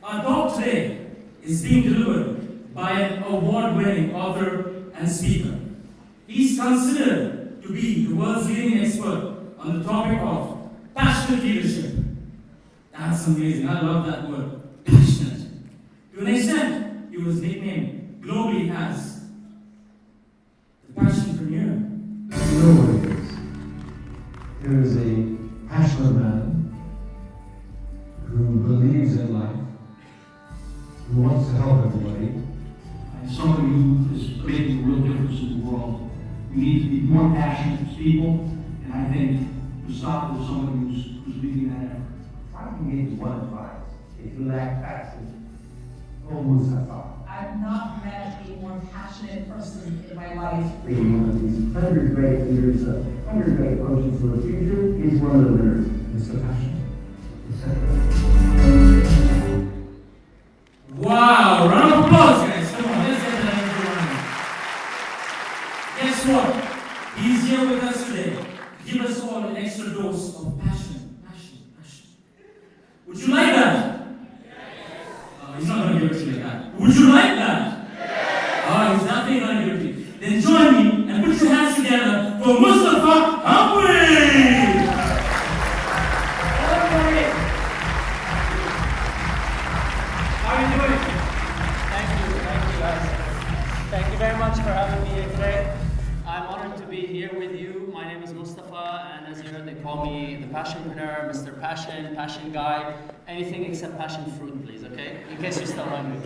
Our talk today is being delivered by an award-winning author and speaker. He's considered to be the world's leading expert on the topic of passionate leadership. That's amazing. I love that word, passionate. To an extent, he was nicknamed globally as the Passionpreneur. You know what it is. There is a passionate man who believes in life, who wants to help everybody. And somebody who is making a real difference in the world. We need to be more passionate people, and I think Moustafa is somebody who's leading that effort. If I can give you one advice, if you lack passion, call Moustafa. I've not met a more passionate person in my life. Being one of these 100 great leaders, 100 great coaches for the future, he's one of the winners. Mr. Passion. Wow, round of applause, guys. Come on, let's get that into Guess what? He's here with us today to give us all an extra dose of passion. Would you like that? He's not going to give it to you like that. Would you like that? He's definitely going to give it to you. Then join me and put your hands together for Moustafa Hamwi! How are you doing? Thank you guys. Thank you very much for having me here today. I'm honored to be here with you. My name is Moustafa, and as you heard, they call me the Passionpreneur, Mr. Passion, Passion Guy, anything except passion fruit, please, okay? In case you're still hungry.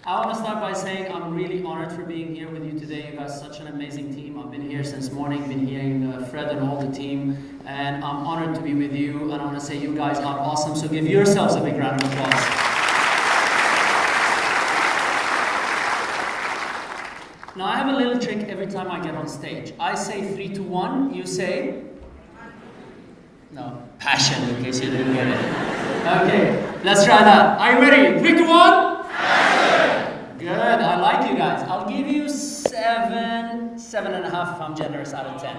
I want to start by saying I'm really honored for being here with you today. You guys are such an amazing team. I've been here since morning, been hearing Fred and all the team, and I'm honored to be with you, and I want to say you guys are awesome, so give yourselves a big round of applause. Now I have a little trick every time I get on stage. I say 3, 2, 1, you say? No, passion, in case you didn't get it. Okay, let's try that. Are you ready? 3, 2, 1? Good, I like you guys. I'll give you 7.5 if I'm generous out of 10.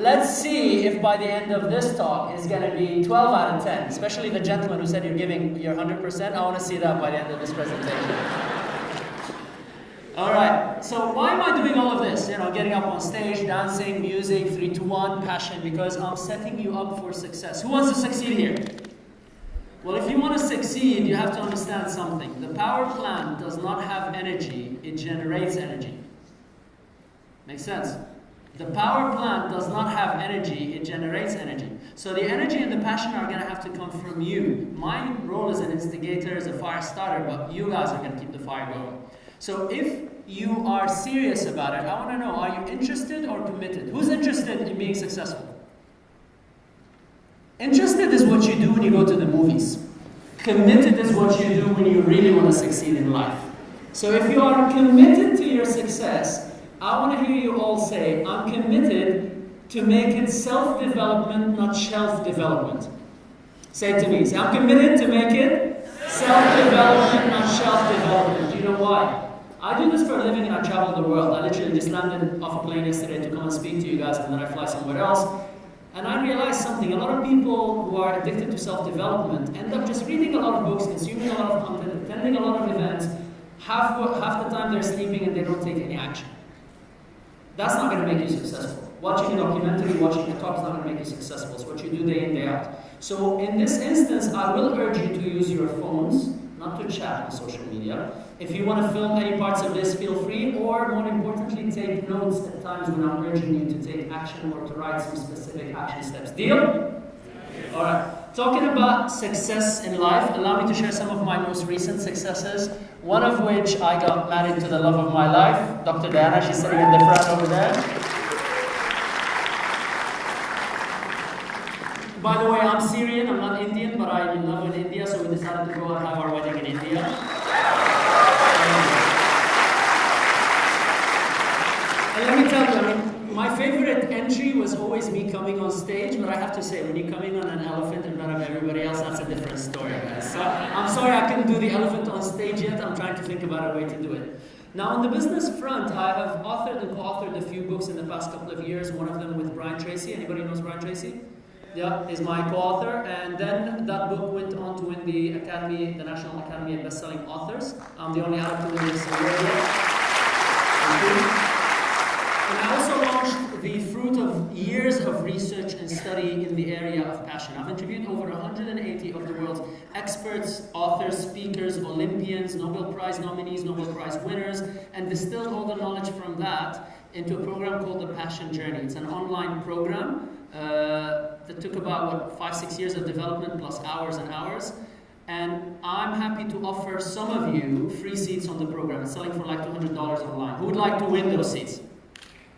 Let's see if by the end of this talk it's going to be 12 out of 10, especially the gentleman who said you're giving your 100%. I want to see that by the end of this presentation. All right, so why am I doing all of this? You know, getting up on stage, dancing, music, 3, 2, 1, passion, because I'm setting you up for success. Who wants to succeed here? Well, if you want to succeed, you have to understand something. The power plant does not have energy, it generates energy. Makes sense? The power plant does not have energy, it generates energy. So the energy and the passion are going to have to come from you. My role as an instigator, as a fire starter, but you guys are going to keep the fire going. So if you are serious about it, I want to know, are you interested or committed? Who's interested in being successful? Interested is what you do when you go to the movies. Committed is what you do when you really want to succeed in life. So if you are committed to your success, I want to hear you all say, I'm committed to make it self-development, not shelf-development. Say it to me. Say, I'm committed to make it self-development, not shelf-development. Do you know why? I do this for a living and I travel the world. I literally just landed off a plane yesterday to come and speak to you guys, and then I fly somewhere else. And I realized something. A lot of people who are addicted to self-development end up just reading a lot of books, consuming a lot of content, attending a lot of events. Half the time they're sleeping and they don't take any action. That's not going to make you successful. Watching a documentary, watching a talk is not going to make you successful. It's what you do day in, day out. So in this instance, I will urge you to use your phones, not to chat on social media. If you want to film any parts of this, feel free, or more importantly, take notes at times when I'm urging you to take action or to write some specific action steps. Deal? Alright. Talking about success in life, allow me to share some of my most recent successes. One of which I got married to the love of my life, Dr. Diana. She's sitting in the front over there. By the way, I'm Syrian, I'm not Indian, but I'm in love with India, so we decided to go and have our wedding in India. And let me tell you, my favorite entry was always me coming on stage, but I have to say, when you're coming on an elephant in front of everybody else, that's a different story, guys. So I'm sorry I couldn't do the elephant on stage yet. I'm trying to think about a way to do it. Now, on the business front, I have authored and co-authored a few books in the past couple of years, one of them with Brian Tracy. Anybody knows Brian Tracy? Yeah, is my co-author, and then that book went on to win the National Academy of Best-Selling Authors. I'm the only Arab to win this award yet. And I also launched the fruit of years of research and study in the area of passion. I've interviewed over 180 of the world's experts, authors, speakers, Olympians, Nobel Prize nominees, Nobel Prize winners, and distilled all the knowledge from that into a program called the Passion Journey. It's an online program that took about 5-6 years of development plus hours and hours. And I'm happy to offer some of you free seats on the program. It's selling for like $200 online. Who would like to win those seats?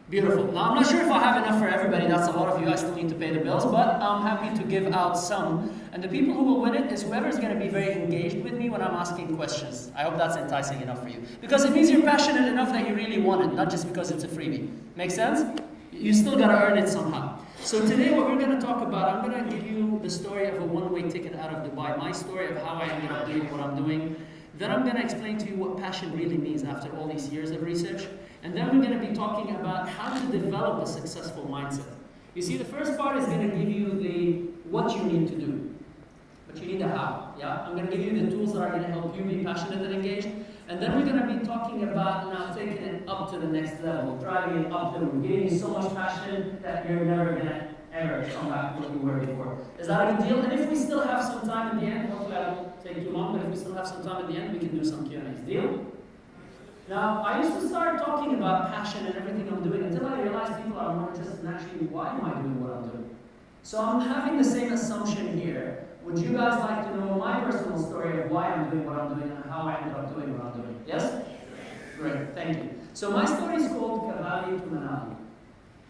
Beautiful. Now, I'm not sure if I have enough for everybody. That's a lot of you. I still need to pay the bills, but I'm happy to give out some. And the people who will win it is whoever is going to be very engaged with me when I'm asking questions. I hope that's enticing enough for you. Because it means you're passionate enough that you really want it, not just because it's a freebie. Make sense? You still got to earn it somehow. So today what we're going to talk about, I'm going to give you the story of a one-way ticket out of Dubai, my story of how I ended up doing what I'm doing. Then I'm going to explain to you what passion really means after all these years of research. And then we're going to be talking about how to develop a successful mindset. You see, the first part is going to give you the what you need to do. But you need the how. Yeah? I'm going to give you the tools that are going to help you be passionate and engaged. And then we're going to be talking about now taking it up to the next level, driving it up the roof, giving you so much passion that you're never going to ever come back to what you were before. Is that a good deal? And if we still have some time at the end, hopefully I won't take too long, but if we still have some time at the end, we can do some Q&As. Deal? Now, I used to start talking about passion and everything I'm doing until I realized people are more interested in actually why am I doing what I'm doing. So I'm having the same assumption here. Would you guys like to know my personal story of why I'm doing what I'm doing and how I ended up doing what I'm doing? Yes? Great, thank you. So my story is called Cavalli to Manali.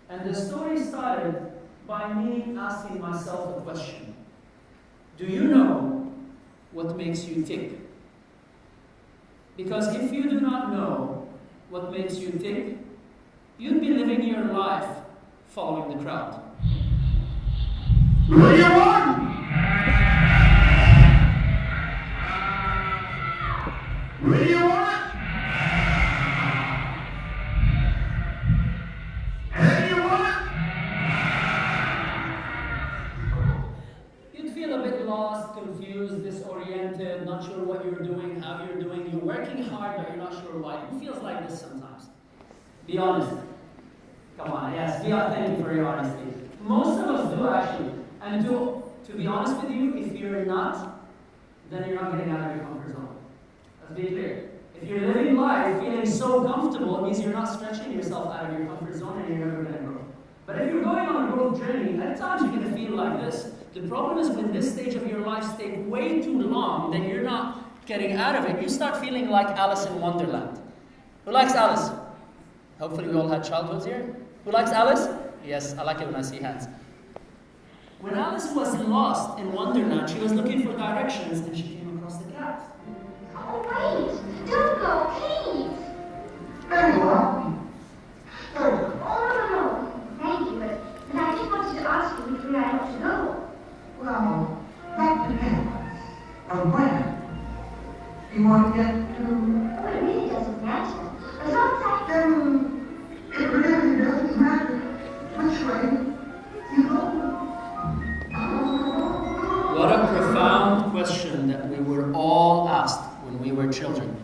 And the story started by me asking myself a question. Do you know what makes you tick? Because if you do not know what makes you tick, you'd be living your life following the crowd. What do you want? What do you want? And you want? You'd feel a bit lost, confused, disoriented, not sure what you're doing, how you're doing. You're working hard, but you're not sure why. Who feels like this sometimes? Be honest. Come on, yes, thank you for your honesty. Most of us do actually. And to be honest with you, if you're not, then you're not getting out of your comfort zone. Let's be clear. If you're living life feeling so comfortable, it means you're not stretching yourself out of your comfort zone and you're never going to grow. But if you're going on a growth journey, at times you're going to feel like this. The problem is when this stage of your life stays way too long, then you're not getting out of it. You start feeling like Alice in Wonderland. Who likes Alice? Hopefully we all had childhoods here. Who likes Alice? Yes, I like it when I see hands. When Alice was lost in Wonderland, she was looking for directions and she came across the cat. Oh, wait! Don't go, please! There you are. There you are. Oh, no. Thank you, but I just wanted to ask you which way I ought to go. Well, that depends on when you want to get to. Oh, it really doesn't matter. As long as I Then it really doesn't matter which way you go. What a profound question that we were all asked when we were children.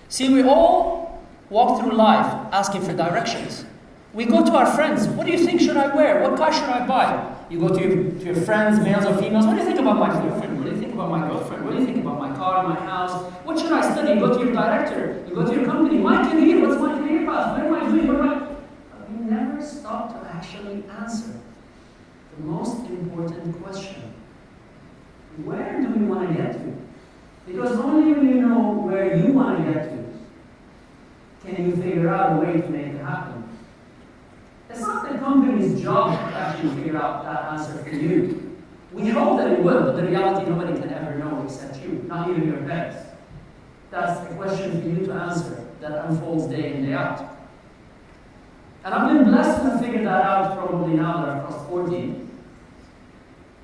See, we all walk through life asking for directions. We go to our friends. What do you think should I wear? What car should I buy? You go to your friends, males or females. What do you think about my boyfriend? What do you think about my girlfriend? What do you think about my car, my house? What should I study? You go to your director. You go to your company. My career. What's my career path? What am I doing? But we never stop to actually answer the most important question. Where do we want to get to? Because only when you know where you want to get to, can you figure out a way to make it happen. It's not the company's job to actually figure out that answer for you. We hope that it will, but the reality nobody can ever know except you, not even your parents. That's a question for you to answer that unfolds day in, day out. And I've been blessed to have figured that out probably now that I've crossed 40.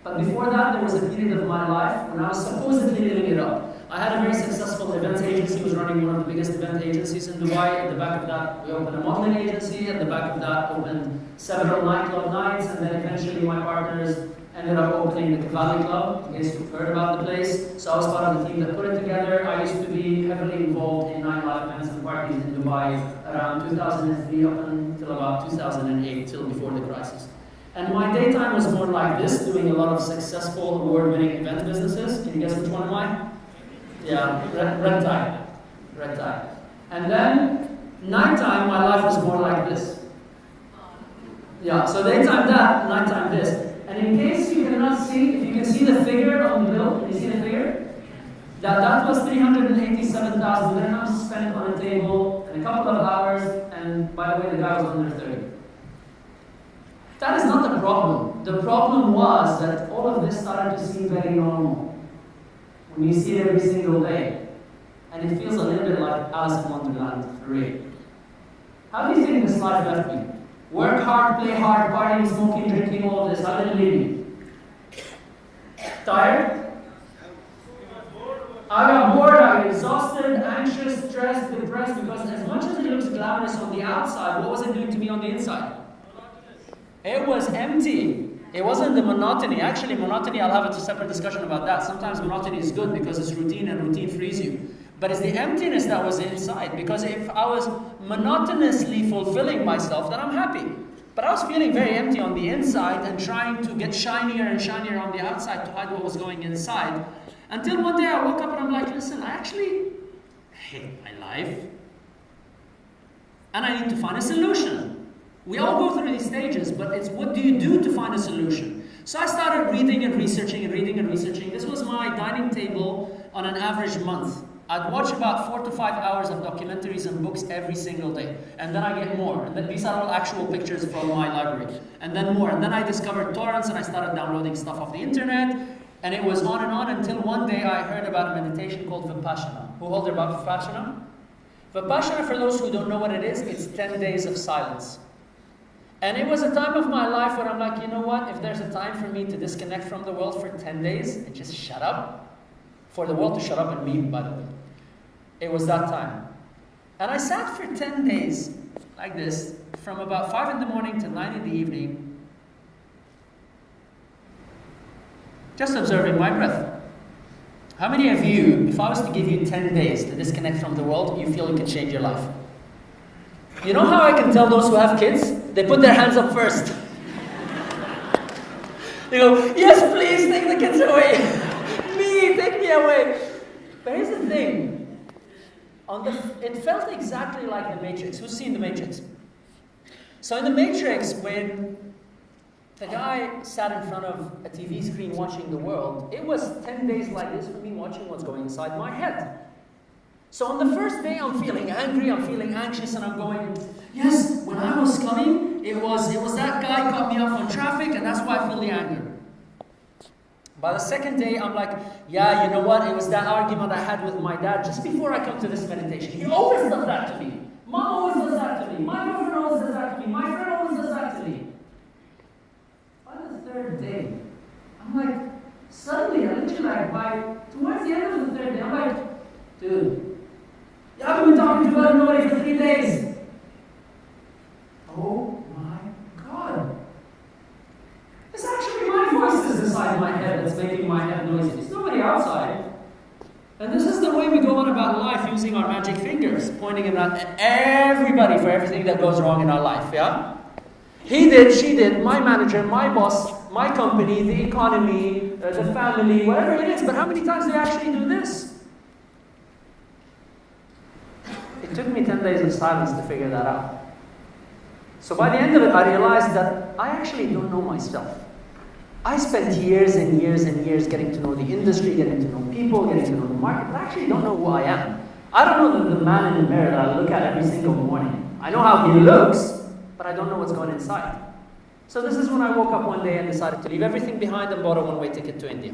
But before that, there was a period of my life when I was supposedly living it up. I had a very successful events agency, was running one of the biggest event agencies in Dubai. At the back of that, we opened a modeling agency. At the back of that, opened several nightclub nights. And then eventually my partners ended up opening the Cavalli Club. In case you've heard about the place. So I was part of the team that put it together. I used to be heavily involved in nightlife events and parties in Dubai around 2003 up until about 2008, till before the crisis. And my daytime was more like this, doing a lot of successful award-winning event businesses. Can you guess which one am I? Yeah, red tie. Red tie. And then, nighttime, my life was more like this. Yeah, so daytime that, nighttime this. And in case you cannot see, if you can see the figure on the bill, can you see the figure? That was 387,000 dirhams spent on a table in a couple of hours, and by the way, the guy was under 30. That is not the problem. The problem was that all of this started to seem very normal. When you see it every single day. And it feels a little bit like Alice in Wonderland, for real. How do you think this life left me? Work hard, play hard, partying, smoking, drinking, all of this. How did it leave me? Tired? I got bored, I got exhausted, anxious, stressed, depressed, because as much as it looks glamorous on the outside, what was it doing to me on the inside? It was empty. It wasn't the monotony. Actually, monotony, I'll have a separate discussion about that. Sometimes monotony is good because it's routine and routine frees you. But it's the emptiness that was inside. Because if I was monotonously fulfilling myself, then I'm happy. But I was feeling very empty on the inside and trying to get shinier and shinier on the outside to hide what was going inside. Until one day I woke up and I'm like, listen, I actually hate my life. And I need to find a solution. We all go through these stages, but it's what do you do to find a solution? So I started reading and researching and reading and researching. This was my dining table on an average month. I'd watch about 4 to 5 hours of documentaries and books every single day. And then I get more. And then these are all actual pictures from my library. And then more. And then I discovered torrents and I started downloading stuff off the internet. And it was on and on until one day I heard about a meditation called Vipassana. Who heard about Vipassana? Vipassana, for those who don't know what it is, it's 10 days of silence. And it was a time of my life where I'm like, you know what? If there's a time for me to disconnect from the world for 10 days and just shut up, for the world to shut up and me, by the way, it was that time. And I sat for 10 days like this, from about 5 in the morning to 9 in the evening, just observing my breath. How many of you, if I was to give you 10 days to disconnect from the world, you feel it could change your life? You know how I can tell those who have kids? They put their hands up first. They go, yes, please, take the kids away. Me, take me away. But here's the thing. It felt exactly like The Matrix. Who's seen The Matrix? So in The Matrix, when the guy sat in front of a TV screen watching the world, it was 10 days like this for me watching what's going inside my head. So on the first day, I'm feeling angry, I'm feeling anxious, and I'm going, yes, when I was coming, it was that guy cut me off on traffic, and that's why I feel the anger. By the second day, I'm like, yeah, you know what? It was that argument I had with my dad just before I come to this meditation. He always does that to me. Mom always does that to me. My girlfriend always does that to me. My friend always does that to me. By the third day, I'm like, suddenly, I literally towards the end of the third day, I'm like, dude, you haven't been talking to nobody for 3 days. Oh my God. It's actually my voices inside my head that's making my head noisy. It's nobody outside. And this is the way we go on about life, using our magic fingers, pointing at everybody for everything that goes wrong in our life, yeah? He did, she did, my manager, my boss, my company, the economy, the family, whatever it is. But how many times do they actually do this? It took me 10 days of silence to figure that out. So by the end of it, I realized that I actually don't know myself. I spent years and years and years getting to know the industry, getting to know people, getting to know the market, but I actually don't know who I am. I don't know the man in the mirror that I look at every single morning. I know how he looks, but I don't know what's going inside. So this is when I woke up one day and decided to leave everything behind and bought a one-way ticket to India.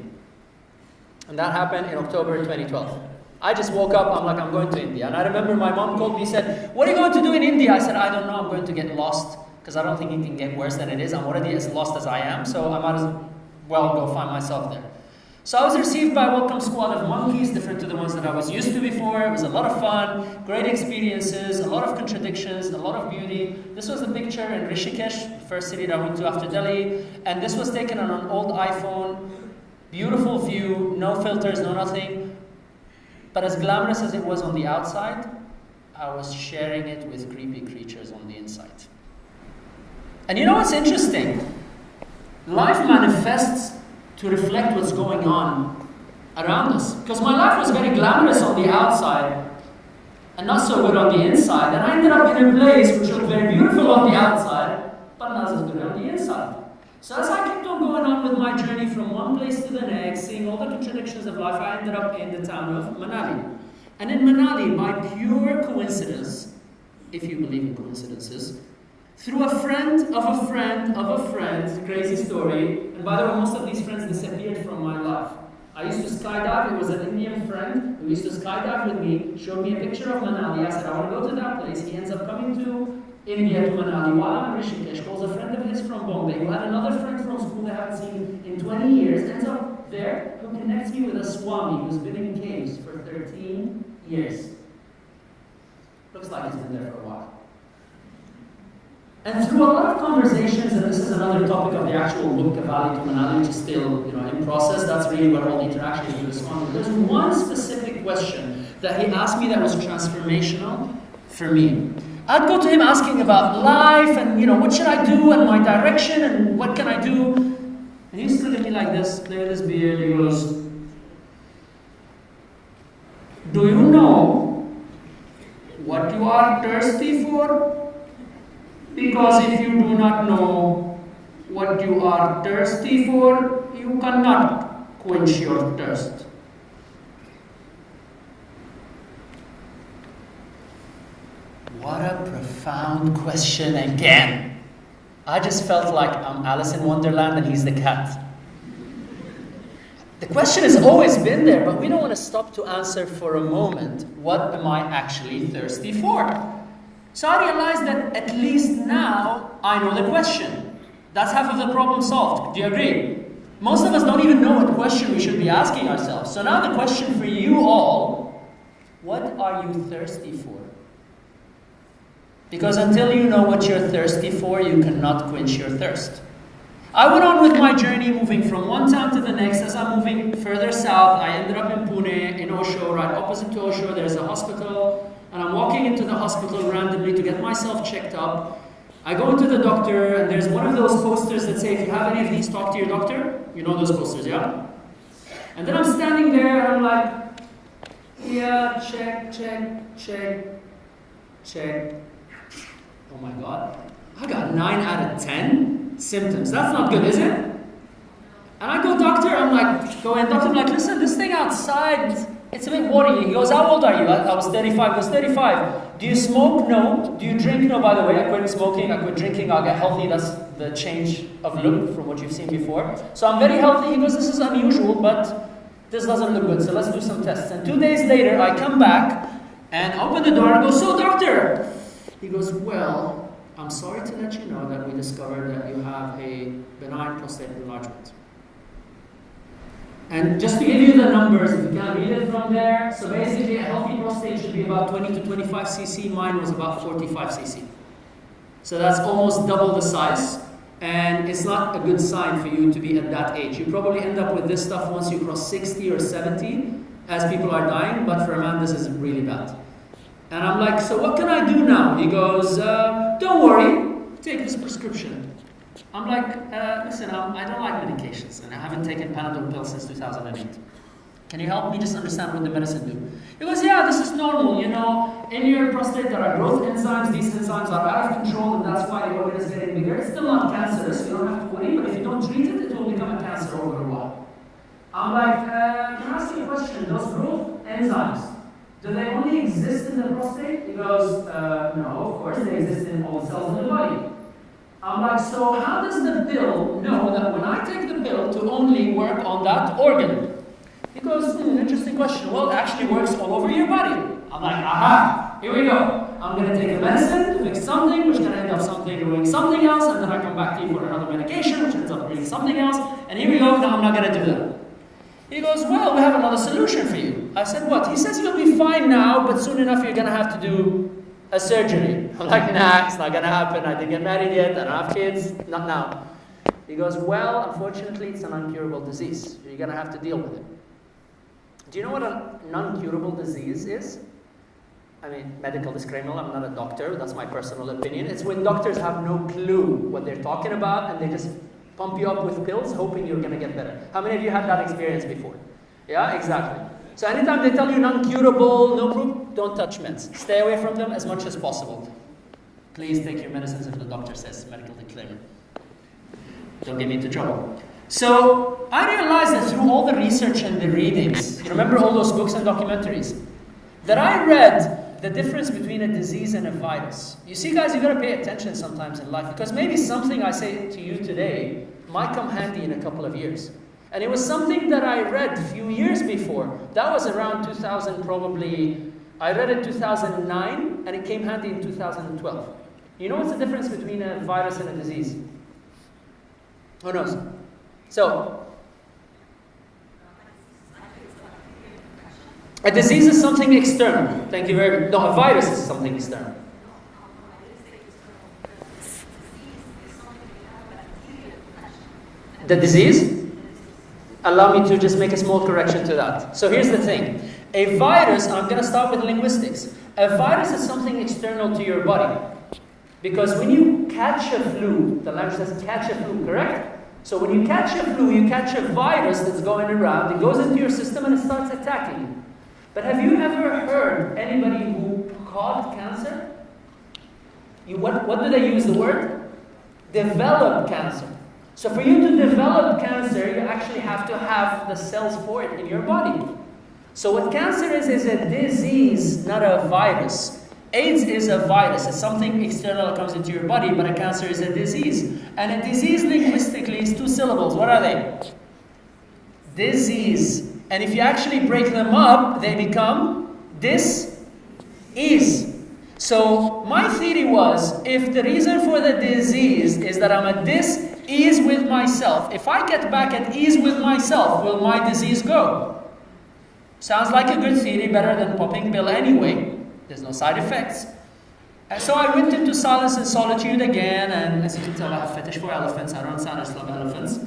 And that happened in October 2012. I just woke up, I'm like, I'm going to India. And I remember my mom called me and said, what are you going to do in India? I said, I don't know, I'm going to get lost, because I don't think it can get worse than it is. I'm already as lost as I am, so I might as well well go find myself there. So I was received by a welcome squad of monkeys, different to the ones that I was used to before. It was a lot of fun, great experiences, a lot of contradictions, a lot of beauty. This was a picture in Rishikesh, the first city that I went to after Delhi, and this was taken on an old iPhone. Beautiful view, no filters, no nothing. But as glamorous as it was on the outside, I was sharing it with creepy creatures on the inside. And you know what's interesting? Life manifests to reflect what's going on around us. Because my life was very glamorous on the outside and not so good on the inside. And I ended up in a place which looked very beautiful on the outside, but not as good on the inside. So as I kept on going on with my journey from one place to the next, seeing all the contradictions of life, I ended up in the town of Manali. And in Manali, by pure coincidence, if you believe in coincidences, through a friend of a friend of a friend, crazy story, and by the way, most of these friends disappeared from my life. I used to skydive, it was an Indian friend who used to skydive with me, showed me a picture of Manali. I said, I want to go to that place. He ends up coming to India, to Manali, while I'm in Rishikesh, calls a friend of his from Bombay, who had another friend from school they haven't seen in 20 years, ends up there, who connects me with a Swami who's been in caves for 13 years. Looks like he's been there for a while. And through a lot of conversations, and this is another topic of the actual Gupta Valley to Manali, which is still in process, that's really what all the interactions with the Swami. There's one specific question that he asked me that was transformational for me. I'd go to him asking about life and what should I do and my direction and what can I do. And he used to look at me like this, play with his beard, he goes, do you know what you are thirsty for? Because if you do not know what you are thirsty for, you cannot quench your thirst. What a profound question again. I just felt like I'm Alice in Wonderland and he's the cat. The question has always been there, but we don't want to stop to answer for a moment, what am I actually thirsty for? So I realized that at least now I know the question. That's half of the problem solved. Do you agree? Most of us don't even know what question we should be asking ourselves. So now the question for you all, what are you thirsty for? Because until you know what you're thirsty for, you cannot quench your thirst. I went on with my journey, moving from one town to the next. As I'm moving further south, I ended up in Pune, in Osho, right opposite to Osho. There's a hospital, and I'm walking into the hospital randomly to get myself checked up. I go into the doctor, and there's one of those posters that say, if you have any of these, talk to your doctor. You know those posters, yeah? And then I'm standing there, and I'm like, yeah, check. Oh my God, I got 9 out of 10 symptoms. That's not good, is it? And I go, doctor, I'm like, listen, this thing outside, it's a bit worrying. He goes, how old are you? I was 35. He goes, 35. Do you smoke? No. Do you drink? No. By the way, I quit smoking, I quit drinking, I'll get healthy. That's the change of look from what you've seen before. So I'm very healthy. He goes, this is unusual, but this doesn't look good, so let's do some tests. And 2 days later, I come back and open the door and go, so doctor, he goes, well, I'm sorry to let you know that we discovered that you have a benign prostate enlargement. And just to give you the numbers, if you can read it from there, so basically a healthy prostate should be about 20 to 25 cc, mine was about 45 cc. So that's almost double the size, and it's not a good sign for you to be at that age. You probably end up with this stuff once you cross 60 or 70, as people are dying, but for a man this is really bad. And I'm like, so what can I do now? He goes, don't worry, take this prescription. I'm like, listen, I don't like medications, and I haven't taken Panadol pills since 2008. Can you help me just understand what the medicine do? He goes, yeah, this is normal, in your prostate there are growth enzymes, these enzymes are out of control, and that's why the organ is getting bigger. It's still not cancerous, you don't have to worry, but if you don't treat it, it will become a cancer over a while. I'm like, can I ask you a question? Those growth enzymes, do they only exist in the prostate? He goes, no, of course they exist in all cells in the body. I'm like, so how does the pill know that when I take the pill to only work on that organ? He goes, interesting question. Well, it actually works all over your body. I'm like, aha, here we go. I'm going to take a medicine to fix something, which can end up doing something else, and then I come back to you for another medication, which ends up doing something else, and here we go, no, I'm not going to do that. He goes, well, we have another solution for you. I said, what? He says, you'll be fine now, but soon enough you're going to have to do a surgery. I'm like, nah, it's not going to happen. I didn't get married yet, I don't have kids, not now. He goes, well, unfortunately, it's an incurable disease. So you're going to have to deal with it. Do you know what a non-curable disease is? I mean, medical disclaimer, I'm not a doctor, that's my personal opinion. It's when doctors have no clue what they're talking about and they just pump you up with pills hoping you're going to get better. How many of you had that experience before? Yeah, exactly. So anytime they tell you non-curable, no proof, don't touch meds. Stay away from them as much as possible. Please take your medicines if the doctor says medical disclaimer. Don't get me into trouble. So I realized that through all the research and the readings, you remember all those books and documentaries, that I read the difference between a disease and a virus. You see, guys, you got to pay attention sometimes in life, because maybe something I say to you today might come handy in a couple of years. And it was something that I read a few years before. That was around 2000 probably. I read it in 2009 and it came handy in 2012. You know what's the difference between a virus and a disease? Who knows? So, a disease is something external. Thank you very much. No, a virus is something external. The disease? Allow me to just make a small correction to that. So here's the thing. A virus, I'm going to start with linguistics. A virus is something external to your body. Because when you catch a flu, the language says catch a flu, correct? So when you catch a flu, you catch a virus that's going around, it goes into your system and it starts attacking you. But have you ever heard anybody who caught cancer? What do they use the word? Develop cancer. So for you to develop cancer, you actually have to have the cells for it in your body. So what cancer is a disease, not a virus. AIDS is a virus. It's something external that comes into your body, but a cancer is a disease. And a disease linguistically is 2 syllables. What are they? Disease. And if you actually break them up, they become dis-ease. So my theory was, if the reason for the disease is that I'm at dis-ease with myself, if I get back at ease with myself, will my disease go? Sounds like a good theory, better than popping pill anyway. There's no side effects. And so I went into silence and solitude again, and as you can tell, I have a fetish for elephants. I don't sound, I just love elephants.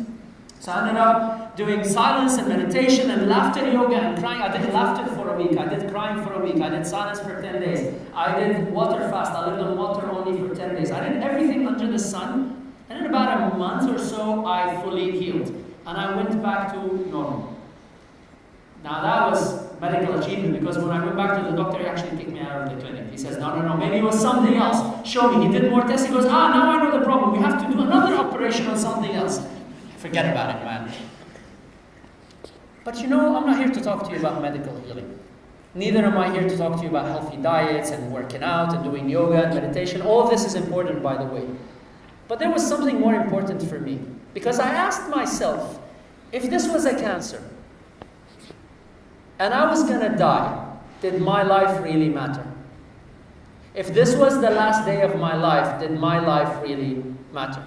So I ended up doing silence and meditation and laughter yoga and crying. I did laughter for a week. I did crying for a week. I did silence for 10 days. I did water fast. I lived on water only for 10 days. I did everything under the sun. And in about a month or so, I fully healed. And I went back to normal. Now that was medical achievement, because when I went back to the doctor, he actually kicked me out of the clinic. He says, no, maybe it was something else. Show me. He did more tests. He goes, now I know the problem. We have to do another operation on something else. Forget about it, man. But you know, I'm not here to talk to you about medical healing. Neither am I here to talk to you about healthy diets and working out and doing yoga and meditation. All of this is important, by the way. But there was something more important for me. Because I asked myself, if this was a cancer, and I was going to die, did my life really matter? If this was the last day of my life, did my life really matter?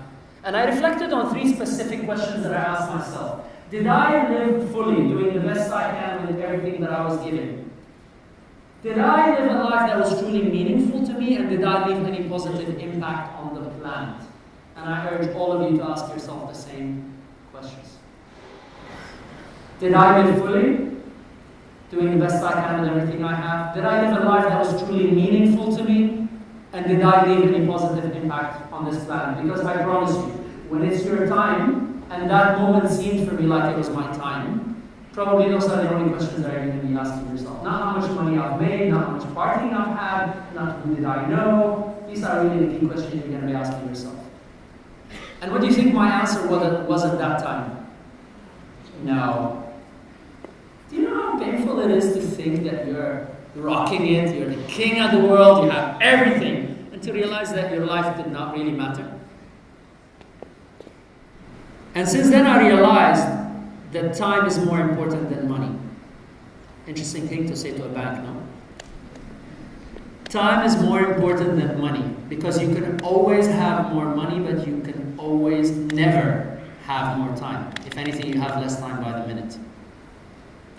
And I reflected on 3 specific questions that I asked myself. Did I live fully, doing the best I can with everything that I was given? Did I live a life that was truly meaningful to me, and did I leave any positive impact on the planet? And I urge all of you to ask yourself the same questions. Did I live fully, doing the best I can with everything I have? Did I live a life that was truly meaningful to me? And did I leave any positive impact on this planet? Because I promise you, when it's your time, and that moment seemed for me like it was my time, probably those are the only questions that you're going to be asking yourself. Not how much money I've made, not how much partying I've had, not who did I know. These are really the key questions you're going to be asking yourself. And what do you think my answer was at that time? No. Do you know how painful it is to think that you're rocking it, you're the king of the world, you have everything, and to realize that your life did not really matter? And since then I realized that time is more important than money. Interesting thing to say to a bank, no? Time is more important than money, because you can always have more money, but you can always never have more time. If anything, you have less time by the minute.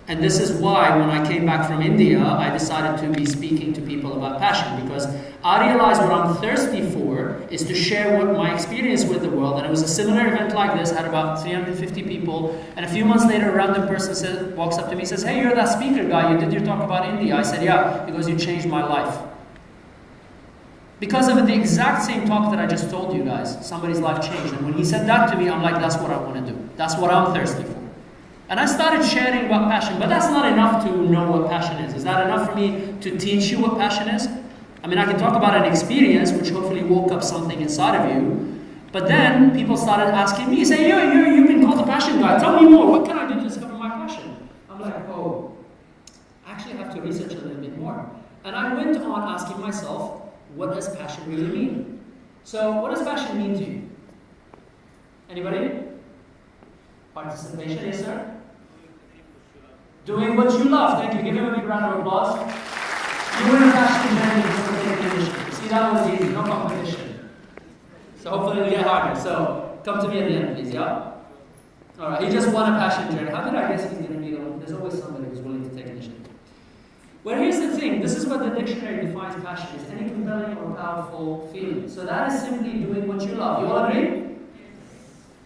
And this is why when I came back from India, I decided to be speaking to people about passion, because I realized what I'm thirsty for is to share what my experience with the world. And it was a similar event like this. I had about 350 people. And a few months later, a random person walks up to me and says, "Hey, you're that speaker guy. You did your talk about India." I said, "Yeah." He goes, "You changed my life." Because of the exact same talk that I just told you guys, somebody's life changed. And when he said that to me, I'm like, that's what I want to do. That's what I'm thirsty for. And I started sharing about passion, but that's not enough to know what passion is. Is that enough for me to teach you what passion is? I mean, I can talk about an experience which hopefully woke up something inside of you, but then people started asking me, say, you've been called a passion guy. Tell me more. What can I do to discover my passion? I'm like, oh, I actually have to research a little bit more. And I went on asking myself, what does passion really mean? So, what does passion mean to you? Anybody? Participation, yes sir? Doing what you love. Thank you. Give him a big round of applause. You were a passion journey just to take the initiative. See, that was easy. No competition. So hopefully it'll get harder. So come to me at the end, please, yeah? Alright, he just won a passion journey. How did I guess he's going to be the one? There's always somebody who's willing to take initiative. Well, here's the thing. This is what the dictionary defines passion as: any compelling or powerful feeling. So that is simply doing what you love. You all agree?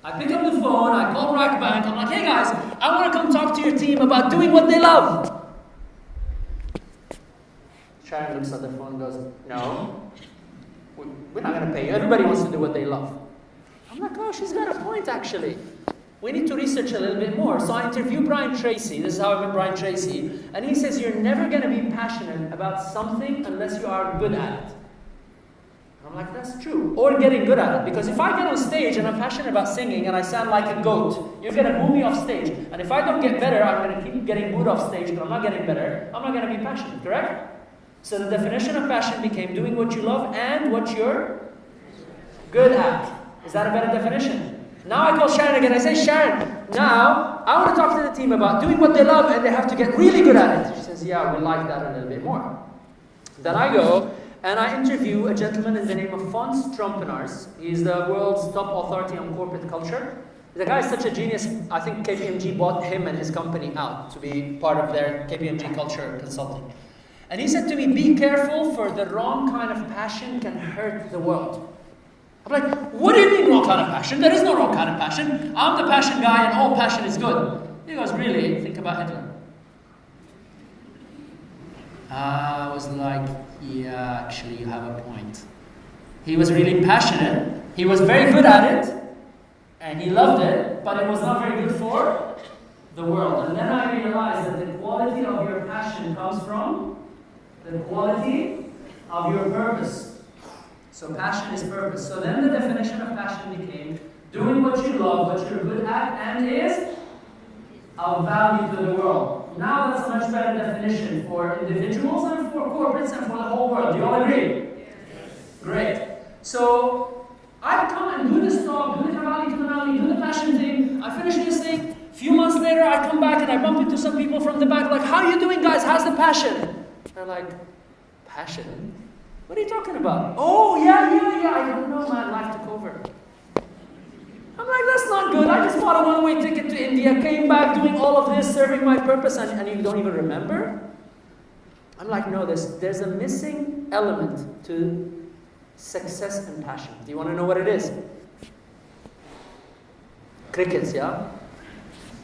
I pick up the phone, I call Rack Bank, I'm like, "Hey guys, I want to come talk to your team about doing what they love." Sharon looks at the phone and goes, "No, we're not going to pay you. Everybody wants to do what they love." I'm like, "Oh, she's got a point actually. We need to research a little bit more." So I interview Brian Tracy. This is how I met Brian Tracy. And he says, "You're never going to be passionate about something unless you are good at it." I'm like, that's true. Or getting good at it. Because if I get on stage and I'm passionate about singing and I sound like a goat, you're going to boo me off stage. And if I don't get better, I'm going to keep getting booed off stage, but I'm not getting better. I'm not going to be passionate, correct? So the definition of passion became doing what you love and what you're good at. Is that a better definition? Now I call Sharon again. I say, "Sharon, now I want to talk to the team about doing what they love and they have to get really good at it." She says, "Yeah, we like that a little bit more." Then I go and I interview a gentleman in the name of Fons Trompenaars. He's the world's top authority on corporate culture. The guy is such a genius, I think KPMG bought him and his company out to be part of their KPMG culture consulting. And he said to me, "Be careful, for the wrong kind of passion can hurt the world." I'm like, "What do you mean wrong kind of passion? There is no wrong kind of passion. I'm the passion guy and all passion is good." He goes, "Really? Think about Hitler." I was like, yeah, actually you have a point. He was really passionate, he was very good at it, and he loved it, but it was not very good for the world. And then I realized that the quality of your passion comes from the quality of your purpose. So passion is purpose. So then the definition of passion became doing what you love, what you're good at, and is of value to the world. Now that's a much better definition for individuals and for corporates and for the whole world. Do you all agree? Yes. Great. So I come and do this talk, do the Kavali to the Valley, do the passion thing. I finish this thing. A few months later, I come back and I bump into some people from the back, like, "How are you doing, guys? How's the passion?" They're like, "Passion? What are you talking about?" "Oh, yeah. I don't know, man. Life took over." I'm like, that's not good. I just bought a one-way ticket to India, came back doing all of this, serving my purpose, and you don't even remember? I'm like, no, there's a missing element to success and passion. Do you want to know what it is? Crickets, yeah?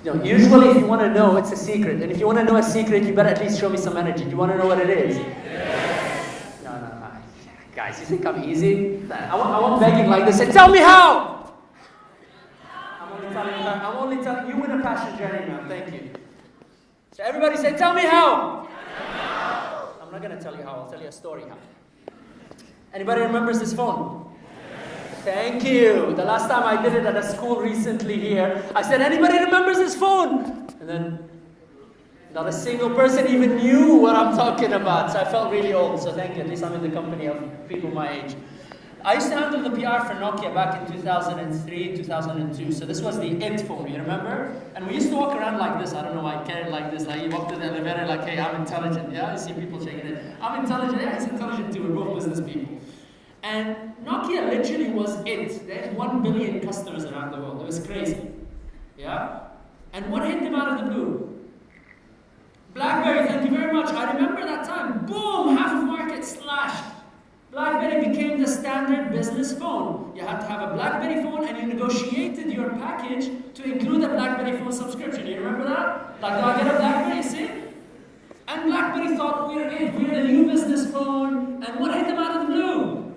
Usually if you want to know, it's a secret. And if you want to know a secret, you better at least show me some energy. Do you want to know what it is? Yes. No. Guys, you think I'm easy? I want begging like this. Say, "Tell me how!" I'm only telling you, win a passion journey now. Thank you. So everybody say, "Tell me how." I'm not going to tell you how. I'll tell you a story how. Anybody remembers this phone? Thank you. The last time I did it at a school recently here, I said, "Anybody remembers this phone?" And then not a single person even knew what I'm talking about. So I felt really old. So thank you. At least I'm in the company of people my age. I used to handle the PR for Nokia back in 2003, 2002. So this was the it phone, you remember? And we used to walk around like this. I don't know why I carried like this. Like you walk to the elevator like, hey, I'm intelligent. Yeah, you see people shaking it. I'm intelligent. Yeah, he's intelligent too. We're both business people. And Nokia literally was it. They had 1 billion customers around the world. It was crazy. Yeah? And what hit them out of the blue? BlackBerry, thank you very much. I remember that time. Boom! Half of market slashed. BlackBerry became the standard business phone. You had to have a BlackBerry phone and you negotiated your package to include a BlackBerry phone subscription. You remember that? Like, do I get a BlackBerry? See? And BlackBerry thought, we're it. We're the new business phone. And what hit them out of the blue?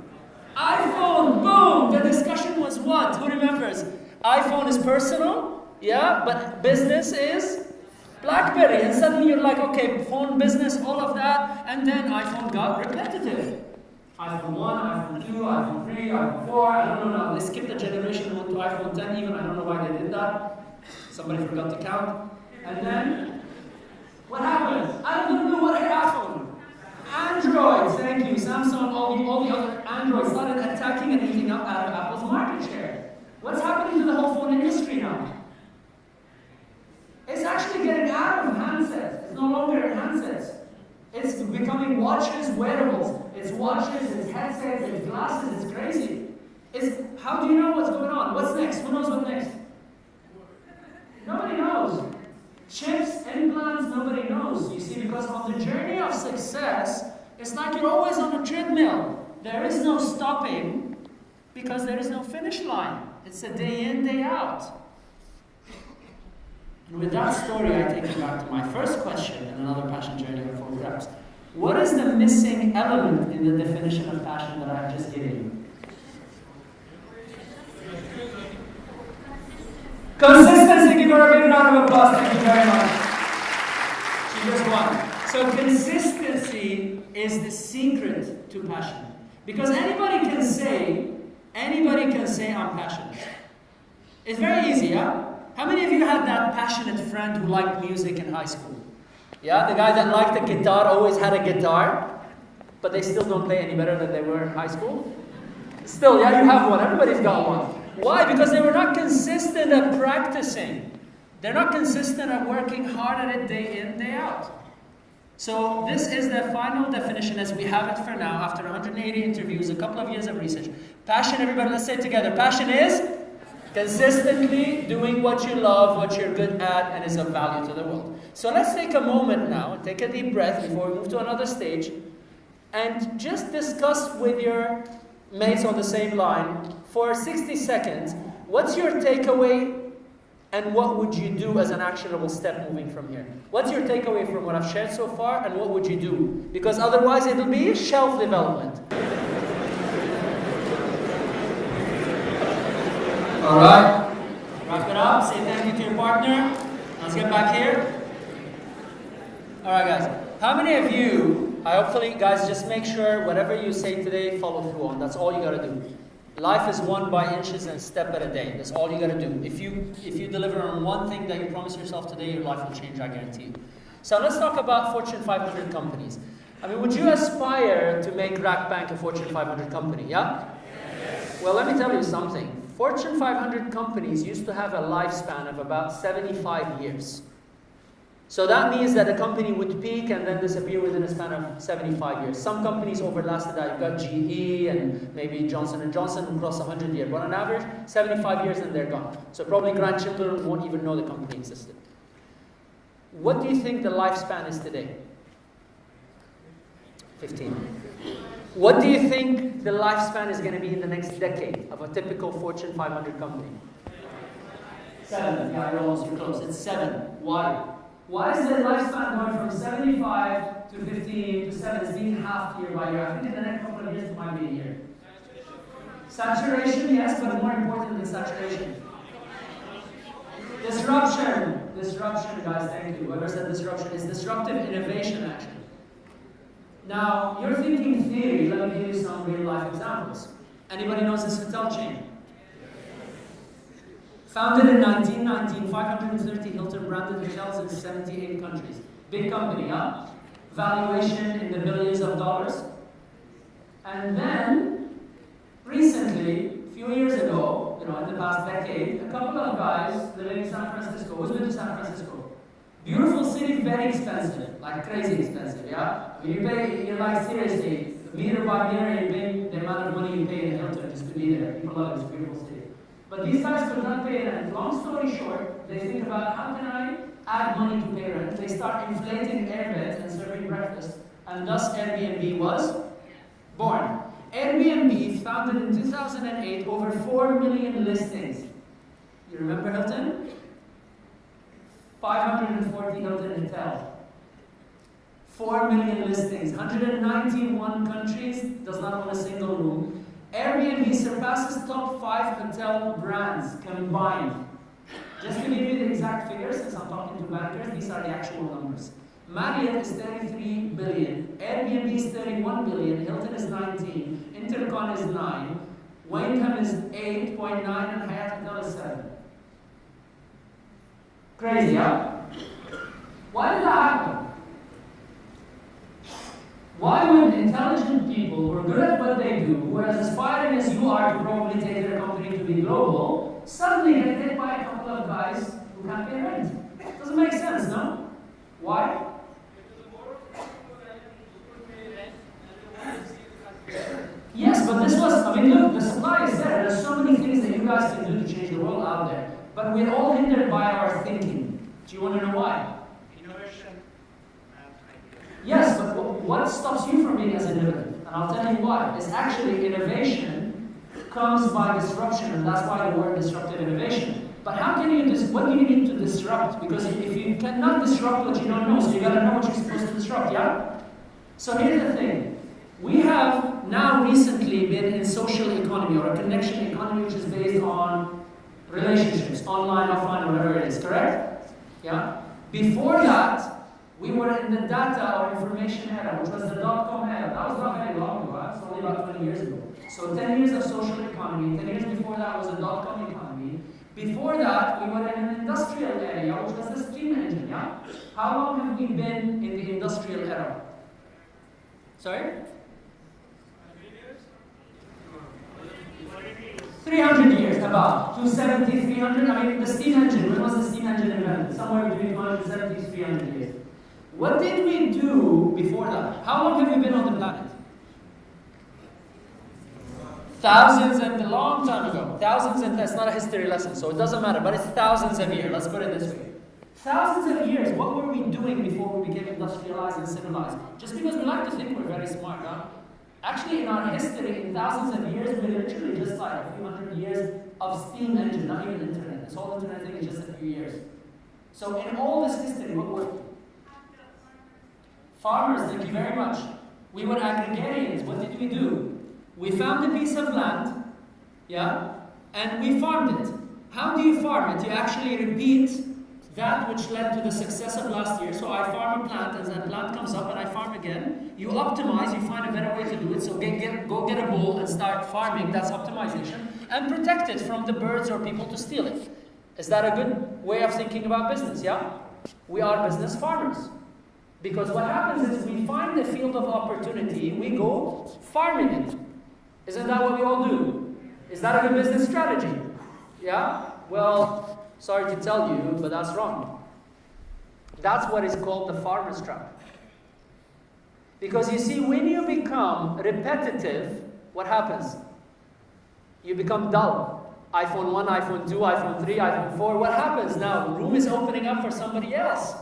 iPhone. Boom! The discussion was what? Who remembers? iPhone is personal. Yeah? But business is BlackBerry. And suddenly you're like, okay, phone, business, all of that. And then iPhone got repetitive. iPhone 1, iPhone 2, iPhone 3, iPhone 4, I don't know now. They skipped a generation and went to iPhone 10 even. I don't know why they did that. Somebody forgot to count. And then, what happened? I don't know what happened. Android, thank you. Samsung, all the other Androids started attacking and eating up out of Apple's market share. What's happening to the whole phone industry now? It's actually getting out of handsets. It's no longer in handsets. It's becoming watches, wearables. It's watches, it's headsets, it's glasses, it's crazy. How do you know what's going on? What's next? Who knows what's next? Nobody knows. Chips, implants, nobody knows. You see, because on the journey of success, it's like you're always on a treadmill. There is no stopping because there is no finish line. It's a day in, day out. And with that story, I take you back to my first question in another passion journey of 4 steps. What is the missing element in the definition of passion that I've just given you? Consistency. Give her a big round of applause. Thank you very much. She just won. So consistency is the secret to passion. Because anybody can say I'm passionate. It's very easy, yeah? How many of you had that passionate friend who liked music in high school? Yeah, the guy that liked the guitar always had a guitar, but they still don't play any better than they were in high school? Still, yeah, you have one. Everybody's got one. Why? Because they were not consistent at practicing. They're not consistent at working hard at it day in, day out. So this is the final definition as we have it for now, after 180 interviews, a couple of years of research. Passion, everybody, let's say it together. Passion is consistently doing what you love, what you're good at, and is of value to the world. So let's take a moment now, and take a deep breath before we move to another stage, and just discuss with your mates on the same line for 60 seconds, what's your takeaway and what would you do as an actionable step moving from here? What's your takeaway from what I've shared so far and what would you do? Because otherwise it'll be shelf development. Alright, wrap it up, say thank you to your partner. Let's get back here. Alright guys, how many of you, hopefully guys just make sure whatever you say today, follow through on. That's all you gotta do. Life is won by inches and a step at a day. That's all you gotta do. If you deliver on one thing that you promise yourself today, your life will change, I guarantee you. So let's talk about Fortune 500 companies. I mean, would you aspire to make Rack Bank a Fortune 500 company, yeah? Yes. Well, let me tell you something. Fortune 500 companies used to have a lifespan of about 75 years. So that means that a company would peak and then disappear within a span of 75 years. Some companies overlasted that. You've got GE and maybe Johnson & Johnson who crossed 100 years. But on average, 75 years and they're gone. So probably grandchildren won't even know the company existed. What do you think the lifespan is today? 15. What do you think the lifespan is going to be in the next decade of a typical Fortune 500 company? 7. Yeah, you're almost close. It's 7. Why? Why is the lifespan going from 75 to 15 to 7? It's being half year by year. I think in the next couple of years it might be a year. Saturation, yes, but more important than saturation. Disruption. Disruption, guys, thank you. Whoever said disruption is disruptive innovation, actually. Now, you're thinking theory. Let me give you some real-life examples. Anybody knows this hotel chain? Founded in 1919, 530 Hilton-branded hotels in 78 countries. Big company, huh? Valuation in the billions of dollars. And then, Recently, a few years ago, in the past decade, a couple of guys living in San Francisco. Who's been to San Francisco? Beautiful city, very expensive, like crazy expensive, yeah? I mean, you're like seriously, meter by meter, you pay the amount of money you pay in Hilton just to be there. People love this beautiful city. But these guys could not pay rent. Long story short, they think about how can I add money to pay rent. They start inflating airbeds and serving breakfast, and thus Airbnb was born. Airbnb, founded in 2008, over 4 million listings. You remember Hilton? 540 Hilton hotels. 4 million listings, 191 countries, does not own a single room. Airbnb surpasses top 5 hotel brands combined. Just to give you the exact figures, since I'm talking to bankers, these are the actual numbers. Marriott is 33 billion, Airbnb is 31 billion, Hilton is 19, Intercon is 9, Wyndham is 8.9, and Hyatt Hotel is 7. Crazy, yeah? Why did that happen? Why would intelligent people who are good at what they do, who are as aspiring as you are to probably take their company to be global, suddenly get hit by a couple of guys who can't pay rent? Doesn't make sense, no? Why? Yes, but this was, look, the supply is there. There's so many things that you guys can do to change the world out there. But we're all hindered by our thinking. Do you want to know why? Yes, but what stops you from being as innovative? And I'll tell you why. It's actually innovation comes by disruption, and that's why the word disruptive innovation. But how can you, what do you need to disrupt? Because if you cannot disrupt what you don't know, so you gotta know what you're supposed to disrupt, yeah? So here's the thing. We have now recently been in social economy, or a connection economy, which is based on relationships, online, offline, whatever it is, correct? Yeah? Before that, we were in the data or information era, which was the dot-com era. That was not very long ago, it's only about 20 years ago. So 10 years of social economy, 10 years before that was a dot-com economy. Before that, we were in an industrial area, which was the steam engine, yeah? How long have we been in the industrial era? Sorry? 300 years, about 270, 300. The steam engine, when was the steam engine invented? Somewhere between 170 to 300 years. What did we do before that? How long have we been on the planet? Thousands and a long time ago. Thousands, and that's not a history lesson, so it doesn't matter, but it's thousands of years. Let's put it this way. Thousands of years, what were we doing before we became industrialized and civilized? Just because we like to think we're very smart, huh? Actually, in our history, in thousands of years, we literally just like a few hundred years of steam engine, not even internet. This whole internet thing is just a few years. So in all this history, what were we? Farmers, thank you very much. We were agrarians. What did we do? We found a piece of land, yeah, and we farmed it. How do you farm it? You actually repeat that which led to the success of last year. So I farm a plant, and that plant comes up, and I farm again. You optimize, you find a better way to do it. So go get a bull and start farming. That's optimization. And protect it from the birds or people to steal it. Is that a good way of thinking about business, yeah? We are business farmers. Because what happens is we find a field of opportunity, we go farming it. Isn't that what we all do? Is that a good business strategy? Yeah? Well, sorry to tell you, but that's wrong. That's what is called the farmer's trap. Because you see, when you become repetitive, what happens? You become dull. iPhone 1, iPhone 2, iPhone 3, iPhone 4. What happens now? The room is opening up for somebody else.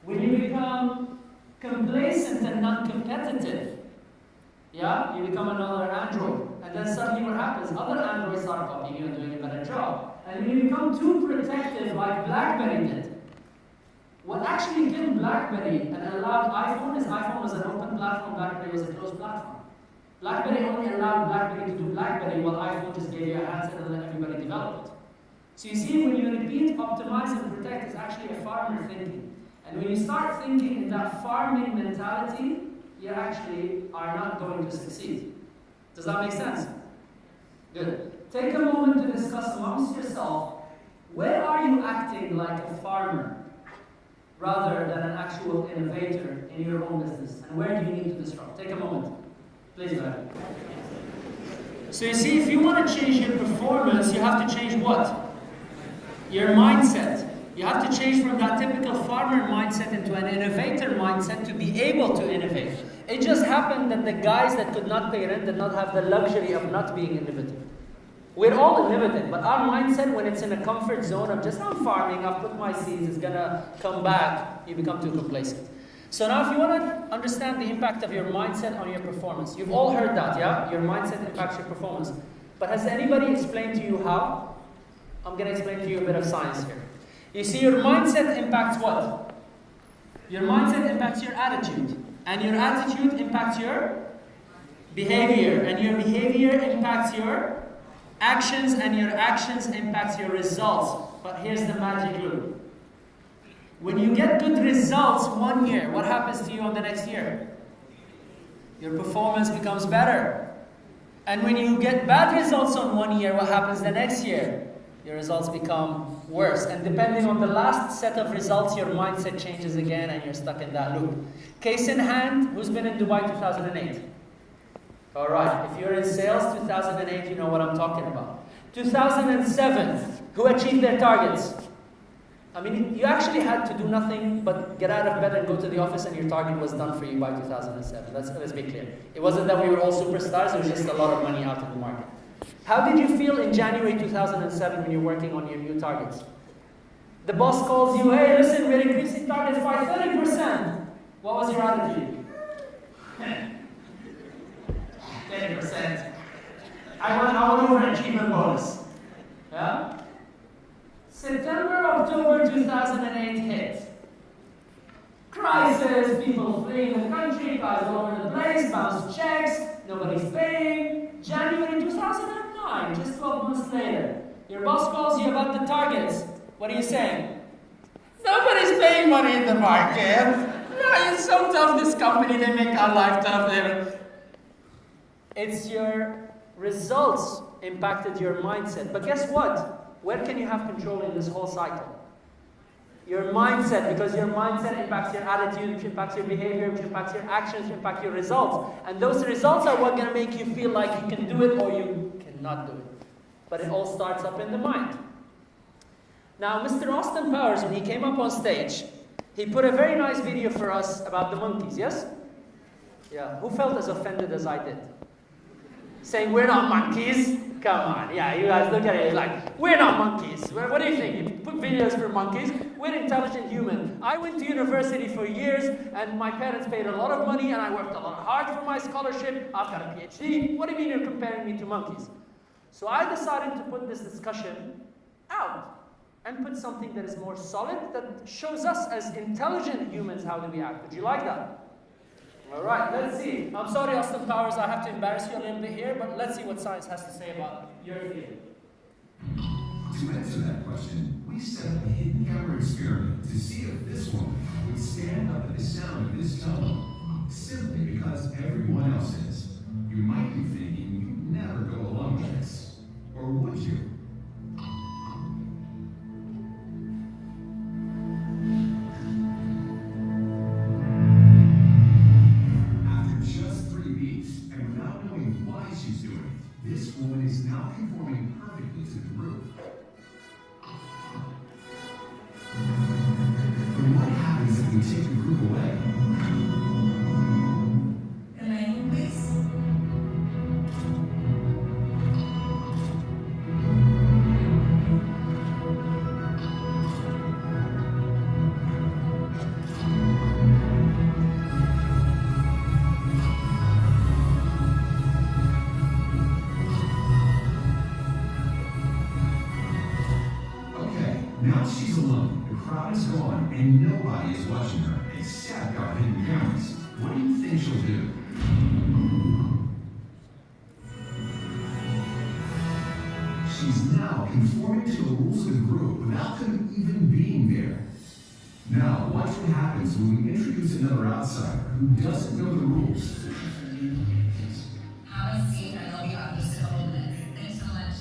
When you become complacent and non-competitive, yeah, you become another Android. And then suddenly what happens? Other Androids start copying you and doing a better job. And when you become too protective like BlackBerry did, what actually killed BlackBerry and allowed iPhone was an open platform, BlackBerry was a closed platform. BlackBerry only allowed BlackBerry to do BlackBerry, while iPhone just gave you a handset and let everybody develop it. So you see, when you repeat, optimize, and protect, it's actually a farmer thinking. And when you start thinking in that farming mentality, you actually are not going to succeed. Does that make sense? Good. Take a moment to discuss amongst yourself, where are you acting like a farmer rather than an actual innovator in your own business? And where do you need to disrupt? Take a moment. Please go ahead. So you see, if you want to change your performance, you have to change what? Your mindset. You have to change from that typical farmer mindset into an innovator mindset to be able to innovate. It just happened that the guys that could not pay rent did not have the luxury of not being innovative. We're all innovative, but our mindset, when it's in a comfort zone of just, I'm farming, I've put my seeds, it's gonna come back, you become too complacent. So now if you want to understand the impact of your mindset on your performance, you've all heard that, yeah? Your mindset impacts your performance. But has anybody explained to you how? I'm gonna explain to you a bit of science here. You see, your mindset impacts what? Your mindset impacts your attitude. And your attitude impacts your behavior. And your behavior impacts your actions. And your actions impacts your results. But here's the magic loop. When you get good results one year, what happens to you on the next year? Your performance becomes better. And when you get bad results on one year, what happens the next year? Your results become worse. And depending on the last set of results, your mindset changes again and you're stuck in that loop. Case in hand, who's been in Dubai 2008? All right, if you're in sales 2008, you know what I'm talking about. 2007, who achieved their targets? I mean, you actually had to do nothing but get out of bed and go to the office and your target was done for you by 2007. Let's be clear. It wasn't that we were all superstars, it was just a lot of money out in the market. How did you feel in January 2007 when you're working on your new targets? The boss calls you, hey, listen, we're increasing targets by 30%. What was your attitude? 30%. I want overachievement bonus. Yeah? September, October 2008 hit. Crisis, people fleeing the country, guys all over the place, bounce checks, nobody's paying. January 2009, just 12 months later, your boss calls you about the targets. What are you saying? Nobody's paying money in the market. No, it's so tough, this company, they make our life tough. It's your results impacted your mindset. But guess what? Where can you have control in this whole cycle? Your mindset, because your mindset impacts your attitude, which impacts your behavior, which impacts your actions, which impact your results. And those results are what are going to make you feel like you can do it or you cannot do it. But it all starts up in the mind. Now, Mr. Austin Powers, when he came up on stage, he put a very nice video for us about the monkeys, yes? Yeah, who felt as offended as I did? Saying, we're not monkeys. Come on, yeah, you guys look at it like, we're not monkeys. What do you think? You put videos for monkeys? We're intelligent humans. I went to university for years, and my parents paid a lot of money, and I worked a lot hard for my scholarship. I've got a PhD. What do you mean you're comparing me to monkeys? So I decided to put this discussion out and put something that is more solid, that shows us as intelligent humans how do we act. Would you like that? All right, let's see. I'm sorry, Austin Powers, I have to embarrass you a little bit here, but let's see what science has to say about your field. To answer that question, we set up a hidden camera experiment to see if this woman would stand up at the sound of this tone, simply because everyone else is. You might be thinking you'd never go along with this. Or would you? This woman is now conforming perfectly to the group. But what happens if we take the group away? Can I do this? Now she's alone, the crowd is gone, and nobody is watching her except our hidden cameras. What do you think she'll do? She's now conforming to the rules of the group without them even being there. Now, watch what happens when we introduce another outsider who doesn't know the rules. Have a seat and I'll be up just a couple of minutes. Thanks so much.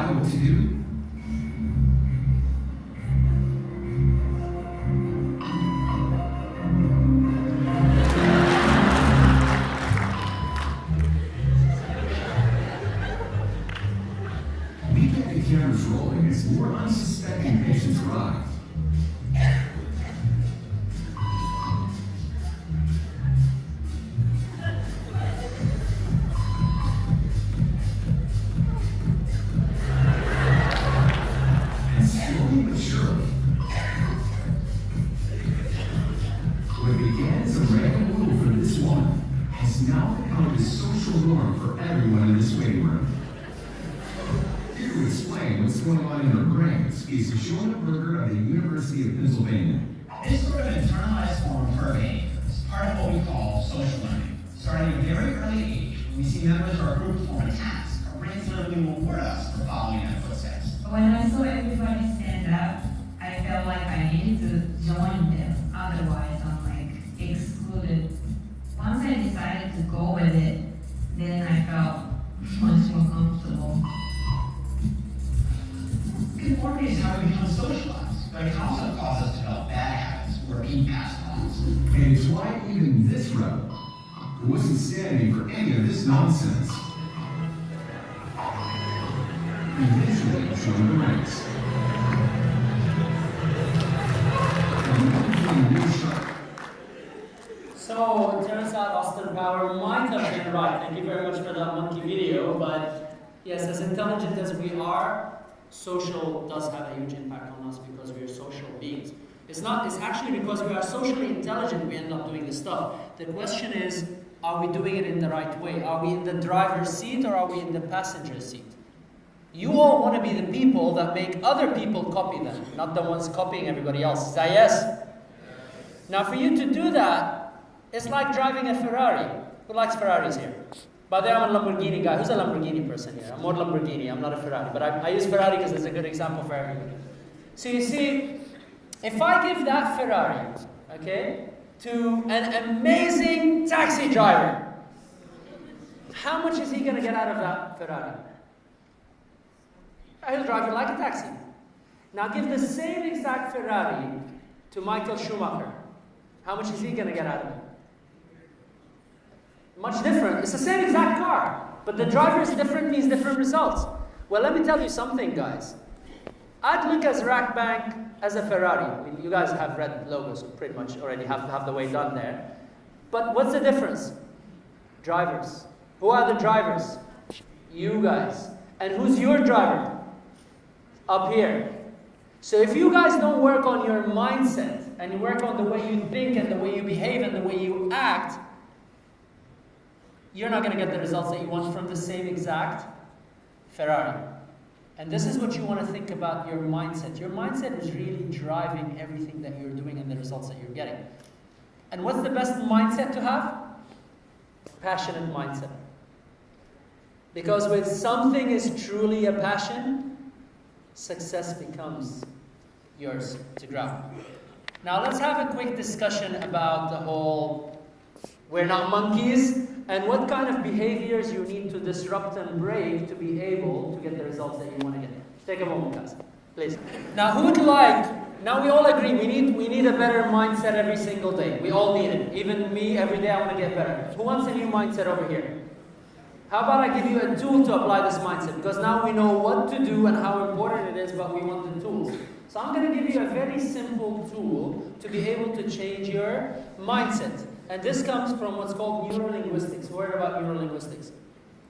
why, what to do? We get the cameras rolling as more unsuspecting patients arrive. And slowly but surely, what began as a random rule for this woman has now become the social norm for everyone in this waiting room. Here to explain what's going on in her brains is Shona Berger of the University of Pennsylvania. This sort of internalized form of her behavior is part of what we call social learning. Starting at a very early age, when we see members of our group perform a task, our brains literally reward us for following in their footsteps. When I saw everybody stand up, I felt like I needed to join them. Otherwise, I'm like excluded. Once I decided to go with it, then I felt much more comfortable. Conformity is how we become socialized, but it can also cause us to develop bad habits or repeat past laws. And it's why even this rebel, who wasn't standing for any of this nonsense, eventually joined the ranks. And one thing sharp. So it turns out Austin Power might have been right. Thank you very much for that monkey video. But yes, as intelligent as we are, social does have a huge impact on us because we are social beings. It's actually because we are socially intelligent we end up doing this stuff. The question is, are we doing it in the right way? Are we in the driver's seat or are we in the passenger seat? You all want to be the people that make other people copy them, not the ones copying everybody else. Is that yes? Now for you to do that, it's like driving a Ferrari. Who likes Ferraris here? By the way, I'm a Lamborghini guy. Who's a Lamborghini person here? I'm more Lamborghini, I'm not a Ferrari. But I use Ferrari because it's a good example for everybody. So you see, if I give that Ferrari, okay, to an amazing taxi driver, how much is he going to get out of that Ferrari? He'll drive it like a taxi. Now give the same exact Ferrari to Michael Schumacher. How much is he going to get out of it? Much different. It's the same exact car, but the driver is different, means different results. Well, let me tell you something, guys. I'd look as Rack Bank as a Ferrari. I mean, you guys have red logos pretty much already, have the way done there. But what's the difference? Drivers. Who are the drivers? You guys. And who's your driver? Up here. So if you guys don't work on your mindset, and you work on the way you think, and the way you behave, and the way you act, you're not going to get the results that you want from the same exact Ferrari. And this is what you want to think about your mindset. Your mindset is really driving everything that you're doing and the results that you're getting. And what's the best mindset to have? Passionate mindset. Because when something is truly a passion, success becomes yours to grab. Now let's have a quick discussion about the whole we're not monkeys, and what kind of behaviors you need to disrupt and break to be able to get the results that you want to get. Take a moment, guys, please. Now, who would like, now we all agree, we need a better mindset every single day. We all need it. Even me, every day I want to get better. Who wants a new mindset over here? How about I give you a tool to apply this mindset? Because now we know what to do and how important it is, but we want the tools. So I'm going to give you a very simple tool to be able to change your mindset. And this comes from what's called neurolinguistics. Who heard about neurolinguistics?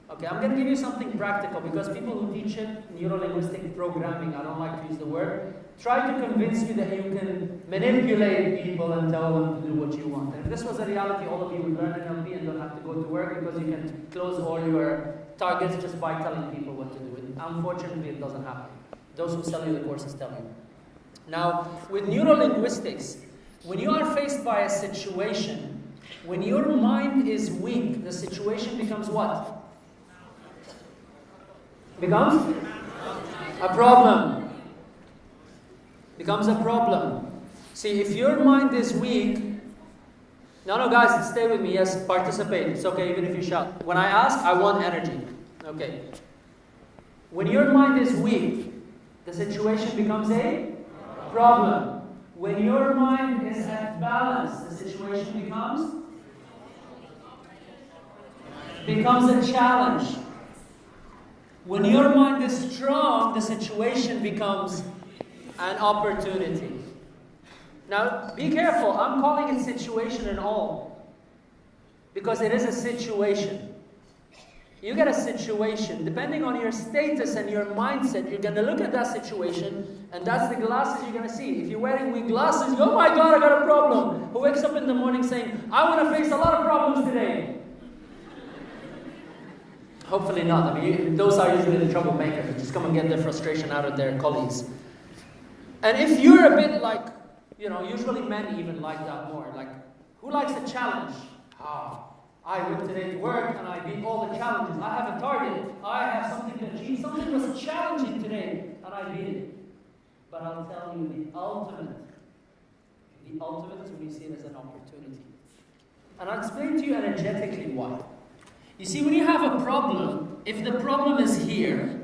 Okay, I'm going to give you something practical because people who teach it, neurolinguistic programming, I don't like to use the word, try to convince you that you can manipulate people and tell them to do what you want. And if this was a reality, all of you would learn NLP and don't have to go to work because you can close all your targets just by telling people what to do. And unfortunately, it doesn't happen. Those who sell you the courses tell you. Now, with neurolinguistics, when you are faced by a situation, when your mind is weak, the situation becomes what? Becomes a problem. Becomes a problem. See, if your mind is weak, no, guys, stay with me. Yes, participate. It's okay, even if you shout. When I ask, I want energy. Okay. When your mind is weak, the situation becomes a problem. When your mind is at balance, the situation becomes a challenge. When your mind is strong, the situation becomes an opportunity. Now, be careful. I'm calling it situation and all, because it is a situation. You get a situation, depending on your status and your mindset, you're going to look at that situation, and that's the glasses you're going to see. If you're wearing weak glasses, you go, oh my God, I got a problem. Who wakes up in the morning saying, I want to face a lot of problems today? Hopefully not. I mean, those are usually the troublemakers who just come and get their frustration out of their colleagues. And if you're a bit like, usually men even like that more. Like, who likes a challenge? I went today to work and I beat all the challenges. I have a target. I have something to achieve. Something was challenging today and I beat it. But I'll tell you the ultimate is when you see it as an opportunity. And I'll explain to you energetically why. You see, when you have a problem, if the problem is here,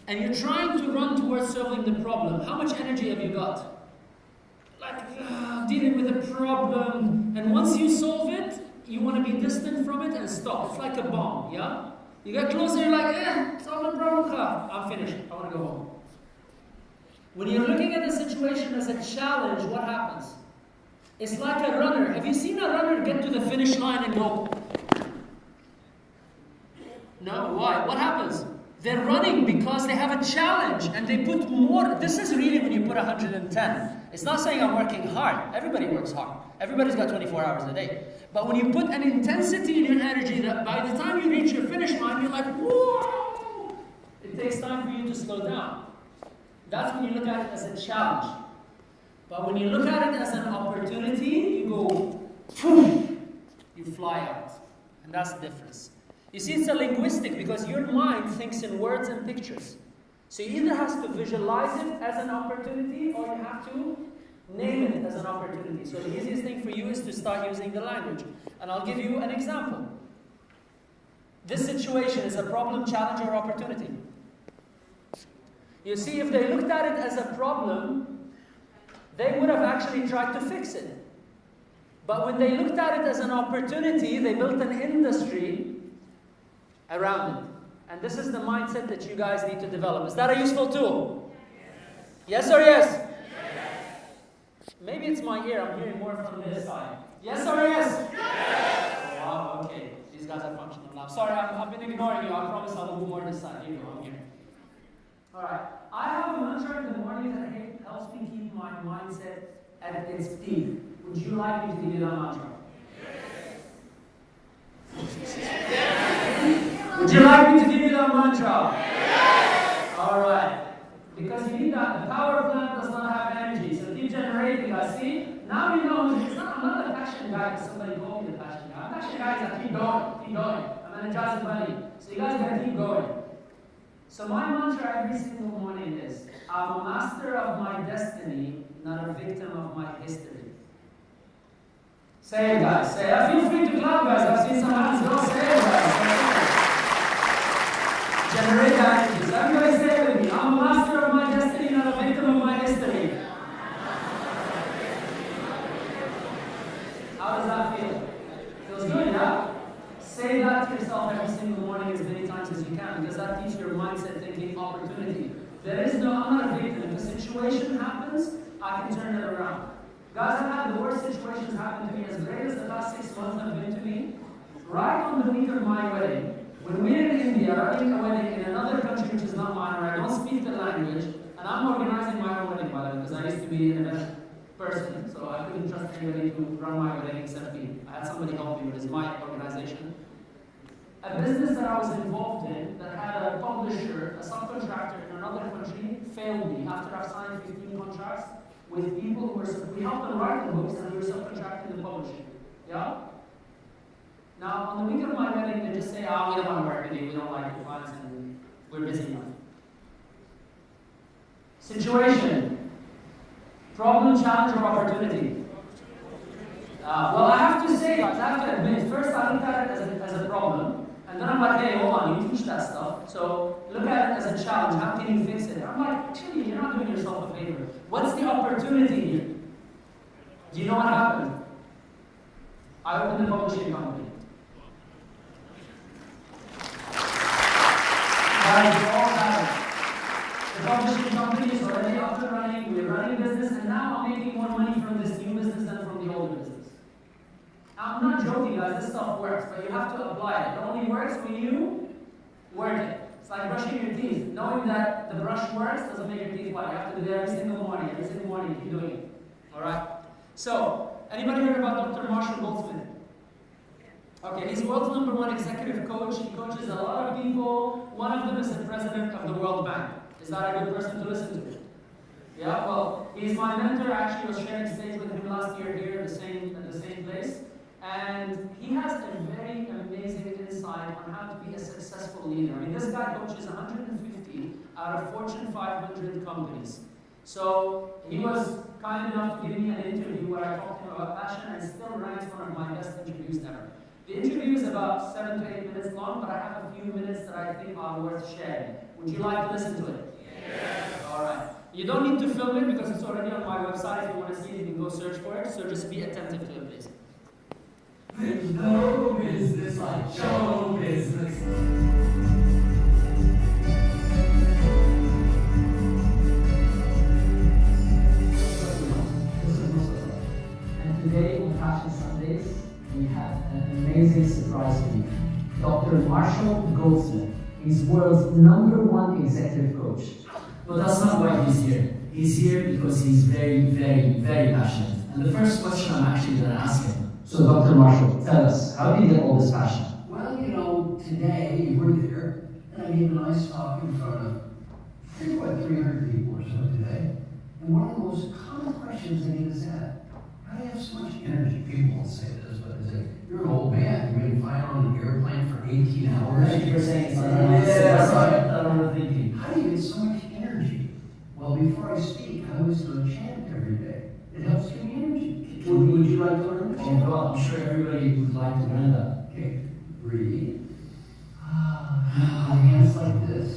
and you're trying to run towards solving the problem, how much energy have you got? Like, dealing with a problem, and once you solve it, you want to be distant from it and stop. It's like a bomb, yeah? You get closer, you're like, solve the problem, I'm finished, I want to go home. When you're looking at the situation as a challenge, what happens? It's like a runner. Have you seen a runner get to the finish line and go? No, why? What happens? They're running because they have a challenge and they put more. This is really when you put 110. It's not saying I'm working hard. Everybody works hard. Everybody's got 24 hours a day. But when you put an intensity in your energy that by the time you reach your finish line, you're like, whoa! It takes time for you to slow down. That's when you look at it as a challenge. But when you look at it as an opportunity, you go, poof, you fly out. And that's the difference. You see, it's a linguistic because your mind thinks in words and pictures. So you either have to visualize it as an opportunity or you have to name it as an opportunity. So the easiest thing for you is to start using the language. And I'll give you an example. This situation is a problem, challenge, or opportunity. You see, if they looked at it as a problem, they would have actually tried to fix it. But when they looked at it as an opportunity, they built an industry around it. And this is the mindset that you guys need to develop. Is that a useful tool? Yes or yes? Maybe it's my ear. I'm hearing more from this side. Yes or yes? Yes! Wow, okay. These guys are functional now. Sorry, I've been ignoring you. I promise I'll move more this side. Here you go, I'm here. Alright. I have a mantra in the morning that helps me keep my mindset at its peak. Would you like me to give you that mantra? Yes! Would you like me to give you that mantra? Yes! Alright. Because you need that. The power plant does not have energy. So keep generating that. See? Now you know I'm not a passion guy because somebody called me the passion guy. I'm a passion guy that keep going. I'm energizing money. So you guys gotta keep going. So my mantra every single morning is, I'm a master of my destiny, not a victim of my history. Say it, guys. Say it. Feel free to clap, guys. I've seen some hands go. Say it, guys. Generate that energy. So everybody say it with me. I'm a master of my destiny, not a victim of my history. How does that feel? Feels good, yeah? Say that to yourself every single morning as many times as you can, because that keeps your mindset thinking opportunity. There is no, I'm not a victim. If a situation happens, I can turn it around. Guys, I've had the worst situations happen to me, as great as the last 6 months have been to me. Right on the week of my wedding, when we're in India, running a wedding in another country which is not mine, where I don't speak the language, and I'm organizing my own wedding, by the way, because I used to be an event person, so I couldn't trust anybody to run my wedding except me. I had somebody help me, but it's my organization. A business that I was involved in that had a publisher, a subcontractor in another country, failed me after I've signed 15 contracts with people who were, we helped them write the books and we were subcontracting the publishing. Yeah? Now, on the week of my wedding, they just say, we don't want to work with you, we don't like your clients, and we're busy enough. Situation. Problem, challenge, or opportunity? Well, I have to say, guys, I have to admit, first I looked at it as a problem, and And then I'm like, hey, hold on, you teach that stuff. So look at it as a challenge. How can you fix it? And I'm like, actually, you're not doing yourself a favor. What's the opportunity here? Do you know what happened? I opened a publishing company. Guys, we all have it. The publishing company is already up and running, we're running business, and now I'm making more money from this new business than from the older business. I'm not joking, guys, this stuff works, but you have to apply it. It only works when you work it. It's like brushing your teeth. Knowing that the brush works doesn't make your teeth white. You have to do it every single morning, keep doing it. Alright? So, anybody heard about Dr. Marshall Goldsmith? Okay, he's world's #1 executive coach. He coaches a lot of people. One of them is the president of the World Bank. Is that a good person to listen to? Yeah, well, he's my mentor. Actually, I was sharing stage with him last year here at the same place. And he has a very amazing insight on how to be a successful leader. I mean, this guy coaches 150 out of Fortune 500 companies. So he was kind enough to give me an interview where I talked to him about passion, and still ranks one of my best interviews ever. The interview is about 7 to 8 minutes long, but I have a few minutes that I think are worth sharing. Would you like to listen to it? Yes. All right. You don't need to film it because it's already on my website. If you want to see it, you can go search for it. So just be attentive to it, please. There's no business like show business. And today on Passion Sundays, we have an amazing surprise for you. Dr. Marshall Goldsmith is world's #1 executive coach. But that's not why he's here. He's here because he's very, very, very passionate. And the first question I'm actually going to ask him. So Dr. Marshall, tell us, how did you get all this passion? Well, you know, today you were there, and I gave a nice talk in front of, I think about 300 people or so today. And one of the most common questions they get is that, how do you have so much energy? People won't say this, but they say, you're an old man, you've been flying on an airplane for 18 hours. Thank you for saying it's How do you get so much energy? Well, before I speak, I always do a chant every day. It helps give me energy. Would you like to learn the chant? Oh God, I'm sure everybody would like to learn that. Okay, breathe. Hands like this.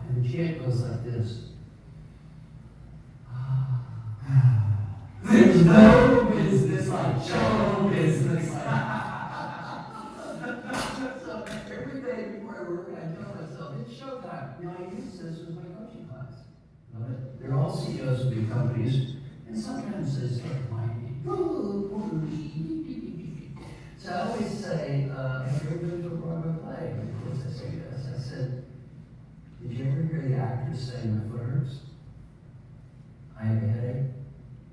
And the chant goes like this. There's no business like show business. So every day before I work, I tell myself, it's showtime. Now I use this with my coaching class. Love it. They're all CEOs of big companies, and sometimes they start whining. So I always say, have you ever been to a Broadway play? And of course I say yes. I said, did you ever hear the actors say, my foot hurts? I have a headache.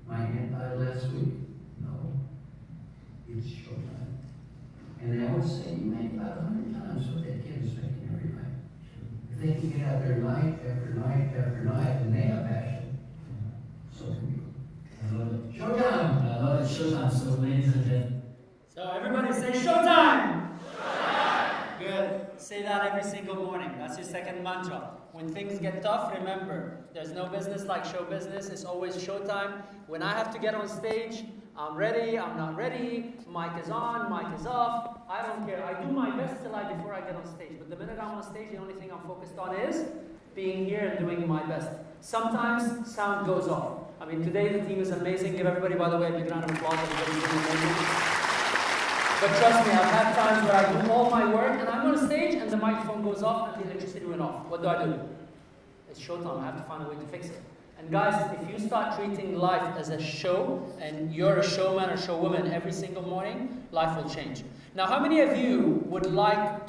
My aunt died last week. No, it's showtime. And they always say, you make about 100 times what that kid is making every night. If they can get out there night after night after night, and they have passion, so can you. I love it. Showtime! I love it. Showtime. So ladies and gentlemen. So everybody say showtime! Good. Say that every single morning. That's your second mantra. When things get tough, remember, there's no business like show business. It's always showtime. When I have to get on stage, I'm ready, I'm not ready, mic is on, mic is off. I don't care. I do my best before I get on stage. But the minute I'm on stage, the only thing I'm focused on is being here and doing my best. Sometimes sound goes off. I mean, today the team is amazing. Give everybody, by the way, a big round of applause. Everybody's doing amazing. But trust me, I've had times where I do all my work and I'm on stage and the microphone goes off and the electricity went off. What do? It's showtime. I have to find a way to fix it. And guys, if you start treating life as a show and you're a showman or showwoman every single morning, life will change. Now, how many of you would like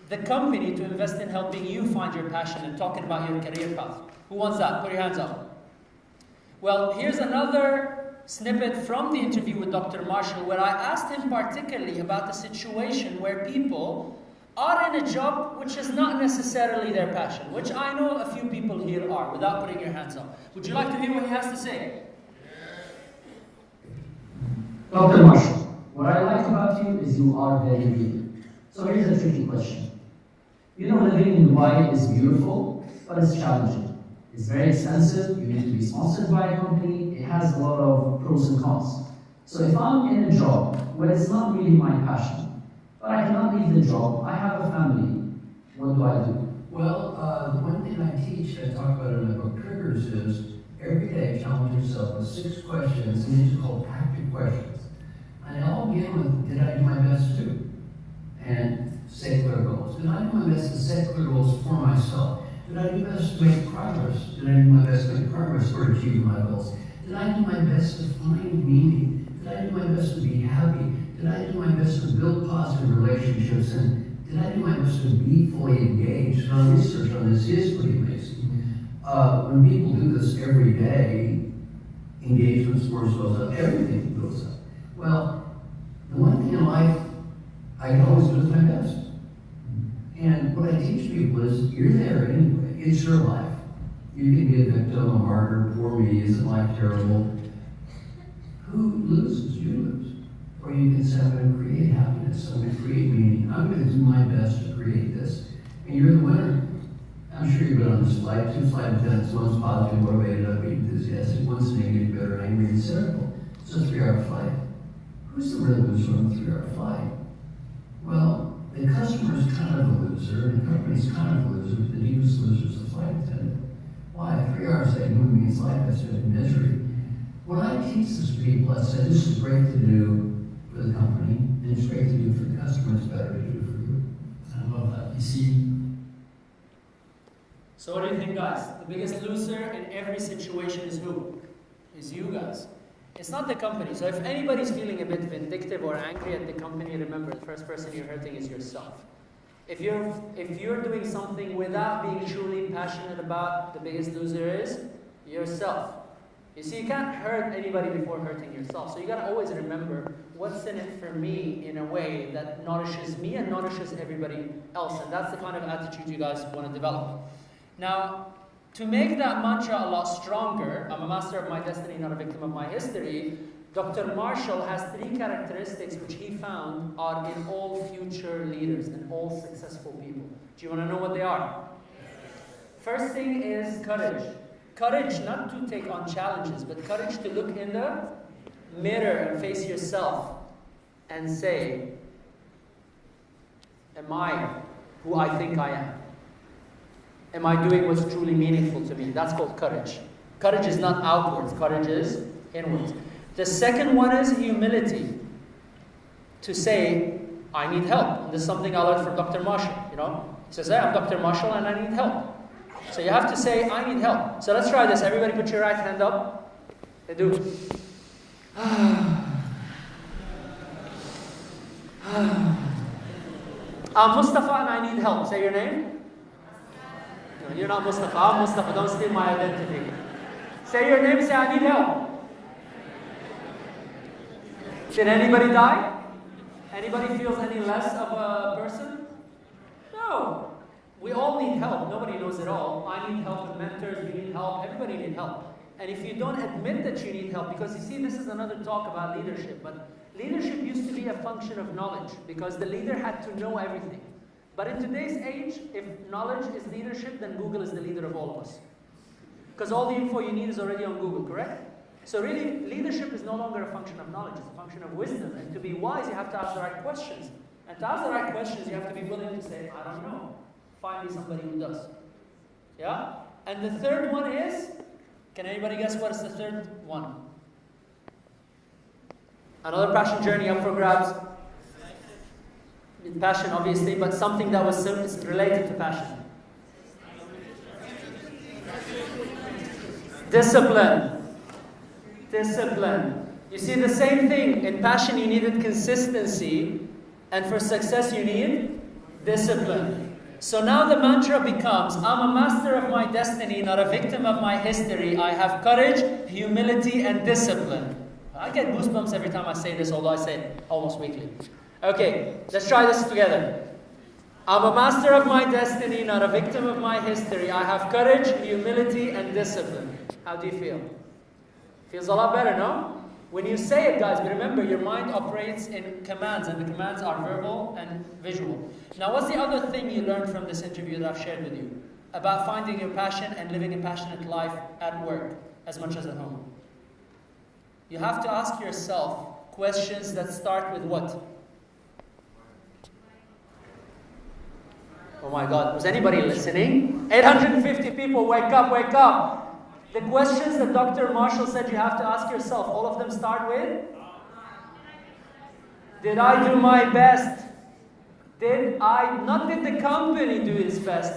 the company to invest in helping you find your passion and talking about your career path? Who wants that? Put your hands up. Well, here's another snippet from the interview with Dr. Marshall where I asked him particularly about the situation where people are in a job which is not necessarily their passion, which I know a few people here are, without putting your hands up. Would you like to hear what he has to say? Dr. Marshall, what I like about you is you are very real. So here's a tricky question. You know, living in Dubai is beautiful, but it's challenging. It's very expensive, you need to be sponsored by a company, it has a lot of pros and cons. So if I'm in a job where it's not really my passion, but I cannot leave the job. I have a family. What do I do? Well, the one thing I teach, I talk about in my book Triggers, is every day challenge yourself with 6 questions, and these are called active questions. And they all begin with, did I do my best to? And set clear goals. Did I do my best to set clear goals for myself? Did I do my best to make progress? Did I do my best to make progress or achieve my goals? Did I do my best to find meaning? Did I do my best to be happy? Did I do my best to build positive relationships? And did I do my best to be fully engaged? And our research on this is pretty amazing. When people do this every day, engagement scores goes up, everything goes up. Well, the one thing in life I can always do is my best. And what I teach people is, you're there anyway. It's your life. You can be a victim, a martyr, poor me, isn't life terrible? Who loses? You lose. Or you can say, I'm going to create happiness, I'm going to create meaning, I'm going to do my best to create this. And you're the winner. I'm sure you've been on this flight, 2 flight attendants, one's positive, motivated, upbeat, enthusiastic, one's negative, bitter, angry, and cynical. It's a 3-hour flight. Who's the real loser on the 3-hour flight? Well, the customer's kind of a loser, and the company's kind of a loser, but the deepest loser is the flight attendant. Why? 3 hours that movie means life has been misery. When I teach this to people, I say, this is great to do for the company, and it's great to do for the customer, it's better to do for you. I love that. You see? So what do you think, guys? The biggest loser in every situation is who? Is you guys. It's not the company. So if anybody's feeling a bit vindictive or angry at the company, remember, the first person you're hurting is yourself. If you're doing something without being truly passionate about, the biggest loser is yourself. You see, you can't hurt anybody before hurting yourself. So you gotta always remember what's in it for me in a way that nourishes me and nourishes everybody else. And that's the kind of attitude you guys want to develop. Now, to make that mantra a lot stronger, I'm a master of my destiny, not a victim of my history, Dr. Marshall has 3 characteristics which he found are in all future leaders and all successful people. Do you want to know what they are? First thing is courage. Courage not to take on challenges, but courage to look in the mirror and face yourself and say, am I who I think I am? Am I doing what's truly meaningful to me? That's called courage. Courage is not outwards, courage is inwards. The second one is humility. To say, I need help. And this is something I learned from Dr. Marshall. He says, hey, I'm Dr. Marshall and I need help. So you have to say, I need help. So let's try this. Everybody put your right hand up. They do. I'm Moustafa and I need help. Say your name. No, you're not Moustafa. I'm Moustafa. Don't steal my identity. Say your name. Say, I need help. Did anybody die? Anybody feels any less of a person? No. We all need help. Nobody knows it all. I need help with mentors. You need help. Everybody needs help. And if you don't admit that you need help, because you see, this is another talk about leadership, but leadership used to be a function of knowledge because the leader had to know everything. But in today's age, if knowledge is leadership, then Google is the leader of all of us. Because all the info you need is already on Google, correct? So really, leadership is no longer a function of knowledge, it's a function of wisdom. And to be wise, you have to ask the right questions. And to ask the right questions, you have to be willing to say, I don't know. Find me somebody who does. Yeah? And the third one is, can anybody guess what is the third one? Another passion journey up for grabs. Passion, obviously, but something that was related to passion. Discipline. Discipline. You see, the same thing. In passion, you needed consistency, and for success, you need discipline. So now the mantra becomes, I'm a master of my destiny, not a victim of my history. I have courage, humility, and discipline. I get goosebumps every time I say this, although I say it almost weekly. Okay, let's try this together. I'm a master of my destiny, not a victim of my history. I have courage, humility, and discipline. How do you feel? Feels a lot better, no? When you say it, guys, but remember, your mind operates in commands, and the commands are verbal and visual. Now, what's the other thing you learned from this interview that I've shared with you about finding your passion and living a passionate life at work as much as at home? You have to ask yourself questions that start with what? Oh my God, was anybody listening? 850 people, wake up, wake up. The questions that Dr. Marshall said you have to ask yourself, all of them start with, did I do my best? Not did the company do its best,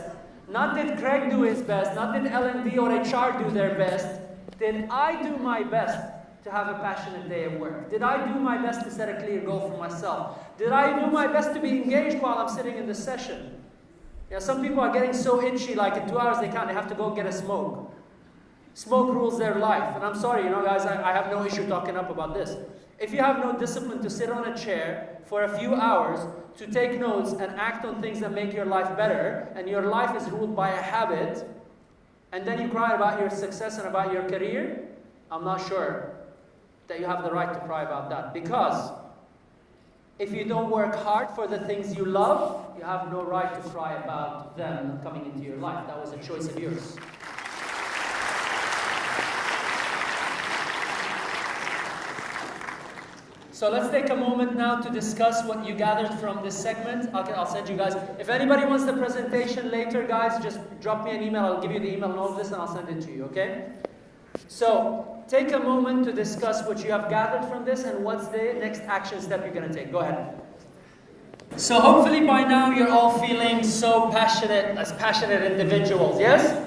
not did Craig do his best, not did L&D or HR do their best. Did I do my best to have a passionate day at work? Did I do my best to set a clear goal for myself? Did I do my best to be engaged while I'm sitting in the session? Yeah, some people are getting so itchy, like in 2 hours they have to go get a smoke. Smoke rules their life. And I'm sorry, guys, I have no issue talking up about this. If you have no discipline to sit on a chair for a few hours, to take notes and act on things that make your life better, and your life is ruled by a habit, and then you cry about your success and about your career, I'm not sure that you have the right to cry about that. Because if you don't work hard for the things you love, you have no right to cry about them not coming into your life. That was a choice of yours. So let's take a moment now to discuss what you gathered from this segment. I'll send you guys. If anybody wants the presentation later, guys, just drop me an email. I'll give you the email and all of this, and I'll send it to you, okay? So take a moment to discuss what you have gathered from this and what's the next action step you're going to take. Go ahead. So hopefully by now you're all feeling so passionate, as passionate individuals, yes?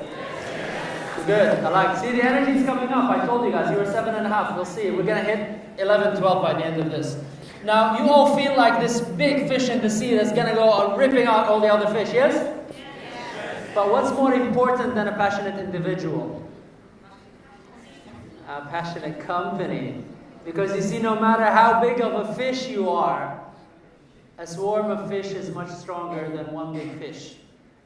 Good. I like. See, the energy is coming up. I told you guys, you were 7.5. We'll see. We're going to hit 11, 12 by the end of this. Now, you all feel like this big fish in the sea that's going to go on ripping out all the other fish, yes? Yes. But what's more important than a passionate individual? A passionate company. Because you see, no matter how big of a fish you are, a swarm of fish is much stronger than one big fish.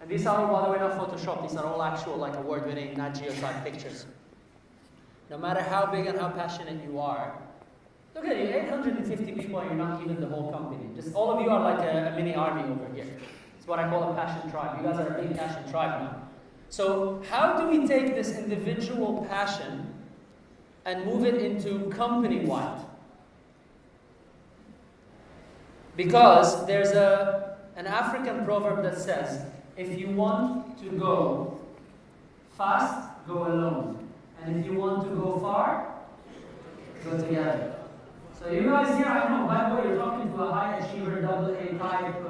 And these are all, by the way, not Photoshop. These are all actual, like, award-winning Nat Geo type pictures. No matter how big and how passionate you are, look at you, 850 people, and you're not even the whole company. Just all of you are like a mini army over here. It's what I call a passion tribe. You guys are a big passion tribe now. So how do we take this individual passion and move it into company-wide? Because there's an African proverb that says, if you want to go fast, go alone. And if you want to go far, go together. So you guys here, I know, by the way, you're talking to a high achiever, AA type,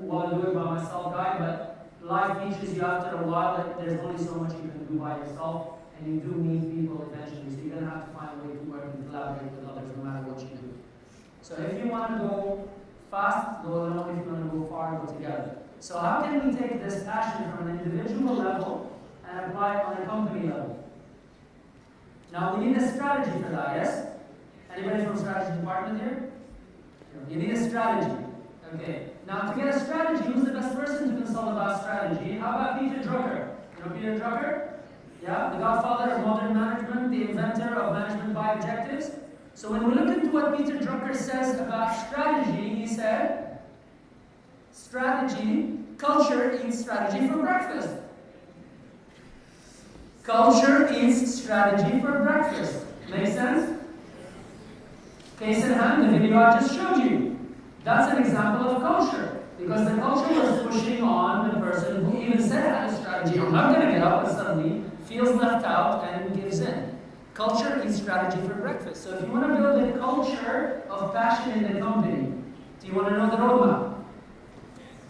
want to do it by myself guy, but life teaches you after a while that there's only so much you can do by yourself, and you do need people eventually, so you're going to have to find a way to work and collaborate with others no matter what you do. So if you want to go fast, go alone. If you want to go far, go together. So how can we take this passion from an individual level and apply it on a company level? Now we need a strategy for that, yes? Anybody from strategy department here? You need a strategy. Okay. Now to get a strategy, who's the best person to consult about strategy? How about Peter Drucker? You know Peter Drucker? Yeah, the godfather of modern management, the inventor of management by objectives. So when we look into what Peter Drucker says about strategy, he said, strategy, culture eats strategy for breakfast. Culture eats strategy for breakfast. Make sense? Case in hand, the video I just showed you. That's an example of culture. Because the culture was pushing on the person who even said had a strategy. I'm not going to get up, and suddenly feels left out and gives in. Culture eats strategy for breakfast. So if you want to build a culture of passion in the company, do you want to know the roadmap?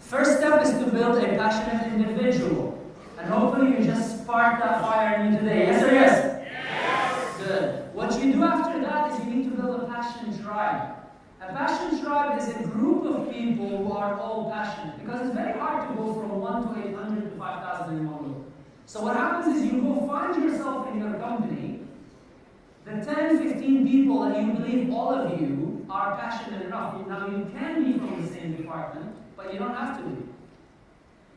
First step is to build a passionate individual. And hopefully you just sparked that fire in you today. Yes or yes? Yes! Good. What you do after that is you need to build a passion tribe. A passion tribe is a group of people who are all passionate. Because it's very hard to go from 1 to 800 to 5,000 in one go. So what happens is you go find yourself in your company, the 10, 15 people that you believe all of you are passionate enough. Now you can be from the same department, but you don't have to be.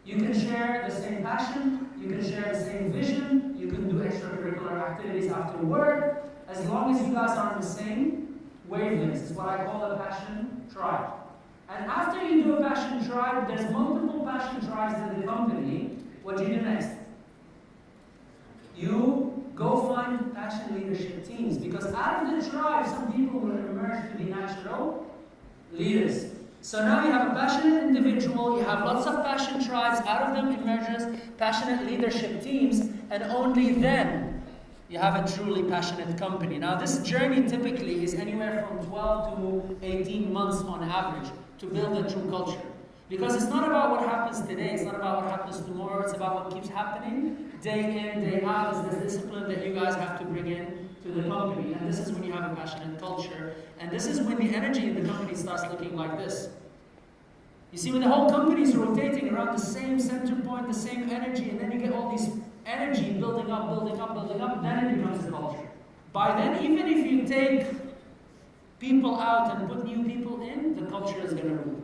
You can share the same passion, you can share the same vision, you can do extracurricular activities after work, as long as you guys are on the same wavelengths. It's what I call a passion tribe. And after you do a passion tribe, there's multiple passion tribes in the company. What do you do next? You go find passion leadership teams, because out of the tribe, some people will emerge to be natural leaders. So now you have a passionate individual, you have lots of passion tribes, out of them emerges passionate leadership teams, and only then you have a truly passionate company. Now this journey typically is anywhere from 12 to 18 months on average to build a true culture. Because it's not about what happens today, it's not about what happens tomorrow, it's about what keeps happening day in, day out. It's the discipline that you guys have to bring in to the company. And this is when you have a passionate culture. And this is when the energy in the company starts looking like this. You see, when the whole company is rotating around the same center point, the same energy, and then you get all this energy building up, building up, building up, then it becomes a culture. By then, even if you take people out and put new people in, the culture is going to rule.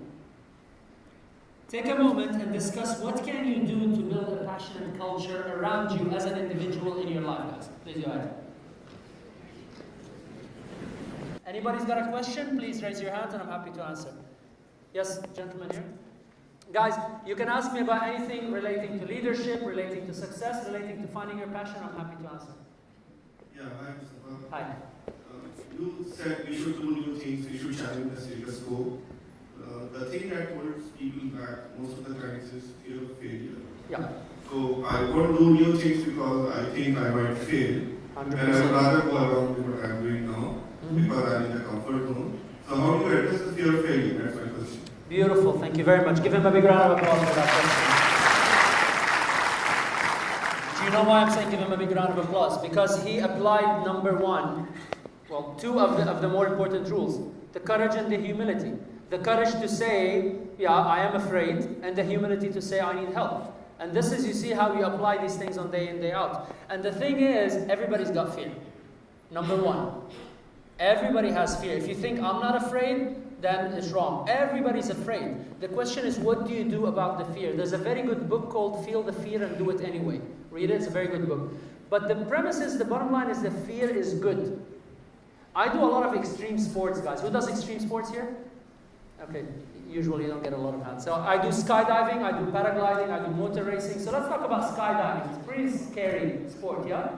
Take a moment and discuss what can you do to build a passionate culture around you as an individual in your life, guys. Please go ahead. Anybody's got a question? Please raise your hands and I'm happy to answer. Yes, gentleman here. Guys, you can ask me about anything relating to leadership, relating to success, relating to finding your passion. I'm happy to answer. Yeah, hi, Moustafa. Hi. You said we should do new things, we should challenge the status quo. The thing that holds people back most of the times is fear of failure. Yeah. So I won't do new things because I think I might fail. 100%. And I would rather go along with what I'm doing now because I'm in the comfort zone. So how do you address the fear of failure? That's my question. Beautiful. Thank you very much. Give him a big round of applause for that question. Do you know why I'm saying give him a big round of applause? Because he applied number one, well, two of the more important rules. The courage and the humility. The courage to say, yeah, I am afraid, and the humility to say, I need help. And this is, you see how we apply these things on day in, day out. And the thing is, everybody's got fear. Number one. Everybody has fear. If you think I'm not afraid, then it's wrong. Everybody's afraid. The question is, what do you do about the fear? There's a very good book called Feel the Fear and Do It Anyway. Read it, it's a very good book. But the premise is, the bottom line is, the fear is good. I do a lot of extreme sports, guys. Who does extreme sports here? Okay, usually you don't get a lot of hands. So I do skydiving, I do paragliding, I do motor racing. So let's talk about skydiving. It's a pretty scary sport, yeah?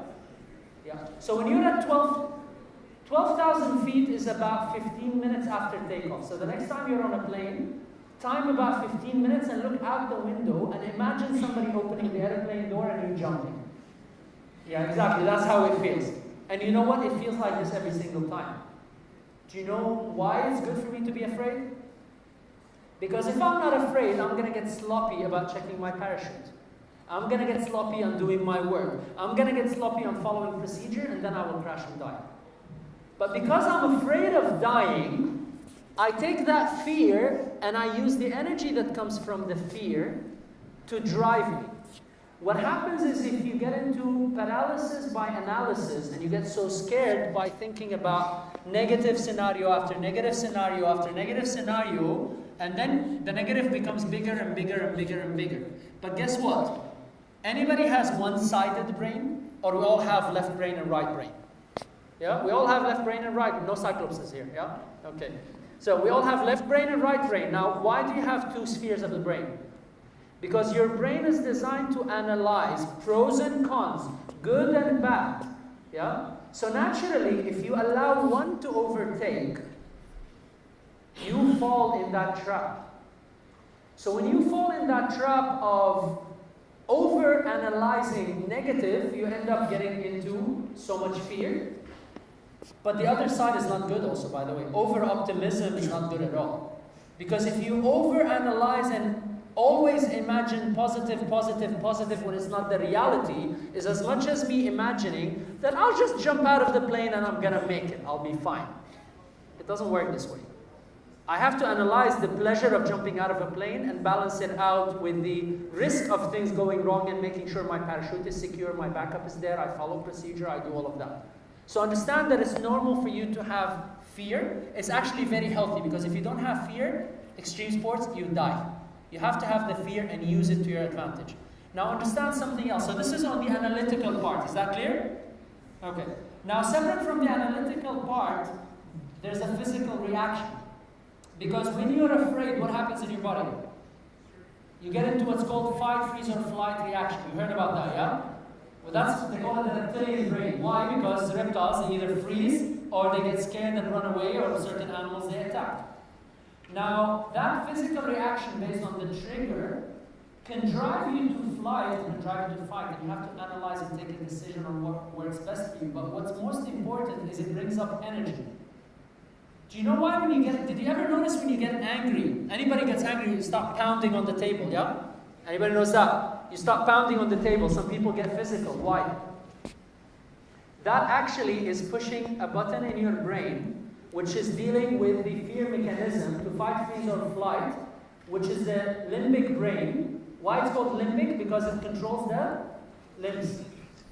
Yeah. So when you're at 12,000 feet is about 15 minutes after takeoff. So the next time you're on a plane, time about 15 minutes and look out the window and imagine somebody opening the airplane door and you jumping. Yeah, exactly. That's how it feels. And you know what? It feels like this every single time. Do you know why it's good for me to be afraid? Because if I'm not afraid, I'm going to get sloppy about checking my parachute. I'm going to get sloppy on doing my work. I'm going to get sloppy on following procedure, and then I will crash and die. But because I'm afraid of dying, I take that fear and I use the energy that comes from the fear to drive me. What happens is, if you get into paralysis by analysis and you get so scared by thinking about negative scenario after negative scenario after negative scenario, and then the negative becomes bigger and bigger and bigger and bigger. But guess what? Anybody has one-sided brain, or we all have left brain and right brain? Yeah, we all have left brain and right. No cyclopses here, yeah? Okay. So we all have left brain and right brain. Now, why do you have two spheres of the brain? Because your brain is designed to analyze pros and cons, good and bad. Yeah? So naturally, if you allow one to overtake, you fall in that trap. So when you fall in that trap of over-analyzing negative, you end up getting into so much fear. But the other side is not good also, by the way. Over-optimism is not good at all. Because if you over-analyze and always imagine positive, positive, positive when it's not the reality, is as much as me imagining that I'll just jump out of the plane and I'm gonna make it, I'll be fine. It doesn't work this way. I have to analyze the pleasure of jumping out of a plane and balance it out with the risk of things going wrong and making sure my parachute is secure, my backup is there, I follow procedure, I do all of that. So understand that it's normal for you to have fear. It's actually very healthy, because if you don't have fear, extreme sports, you die. You have to have the fear and use it to your advantage. Now understand something else. So this is on the analytical part. Is that clear? Okay. Now separate from the analytical part, there's a physical reaction. Because when you're afraid, what happens in your body? You get into what's called fight, freeze, or flight reaction. You heard about that, yeah? Well, they call it the reptilian brain. Why? Because reptiles, they either freeze, or they get scared and run away, or certain animals they attack. Now, that physical reaction based on the trigger can drive you to flight and drive you to fight, and you have to analyze and take a decision on what works best for you. But what's most important is it brings up energy. Do you know why when you get, did you ever notice when you get angry, anybody gets angry, you start pounding on the table, yeah? Anybody knows that? You start pounding on the table, some people get physical. Why? That actually is pushing a button in your brain, which is dealing with the fear mechanism to fight, freeze, or flight, which is the limbic brain. Why it's called limbic? Because it controls the limbs,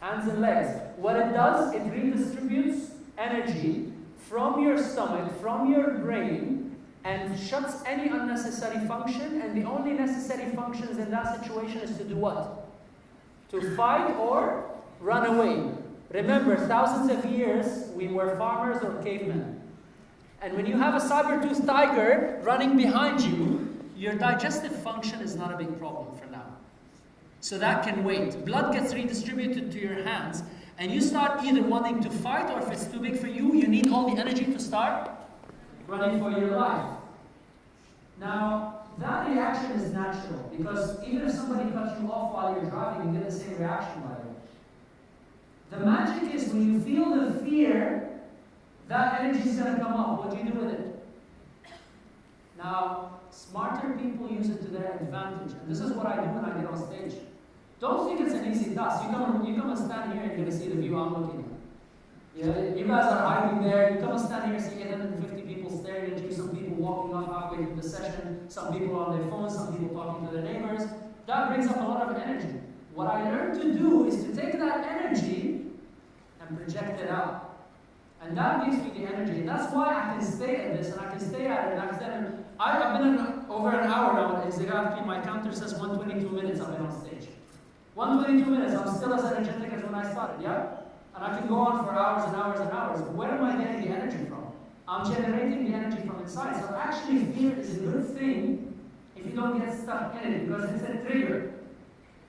hands and legs. What it does, it redistributes energy from your stomach, from your brain, and shuts any unnecessary function, and the only necessary functions in that situation is to do what? To fight or run away. Remember, thousands of years, we were farmers or cavemen. And when you have a saber-toothed tiger running behind you, your digestive function is not a big problem for now. So that can wait. Blood gets redistributed to your hands, and you start either wanting to fight, or if it's too big for you, you need all the energy to start running for your life. Now, that reaction is natural, because even if somebody cuts you off while you're driving, you get the same reaction, by the way. The magic is when you feel the fear, that energy is going to come up. What do you do with it? Now, smarter people use it to their advantage. And this is what I do when I get on stage. Don't think it's an easy task. You come and stand here and you're going to see the view I'm looking at. You guys are hiding there. You come and stand here and see 850 people staring at you, some people walking off halfway through the session, some people on their phones, some people talking to their neighbors. That brings up a lot of energy. What I learned to do is to take that energy and project it out. And that gives me the energy. And that's why I can stay at this, and I can stay at it, and I can stay at it. I've been over an hour now. Exactly, my counter says 122 minutes I've been on stage. 122 minutes, I'm still as energetic as when I started, yeah? And I can go on for hours and hours and hours. Where am I getting the energy from? I'm generating the energy from inside. So actually, fear is a good thing if you don't get stuck in it, because it's a trigger.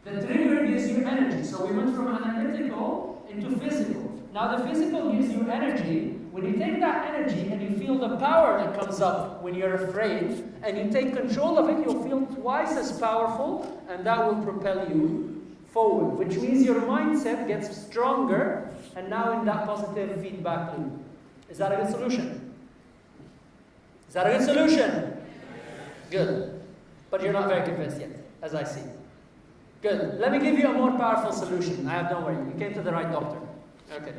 The trigger gives you energy. So we went from analytical into physical. Now the physical gives you energy. When you take that energy and you feel the power that comes up when you're afraid, and you take control of it, you'll feel twice as powerful, and that will propel you forward, which means your mindset gets stronger, and now in that positive feedback loop. Is that a good solution? Is that a good solution? Good. But you're not very convinced yet, as I see. Good. Let me give you a more powerful solution. Don't worry, you came to the right doctor. Okay.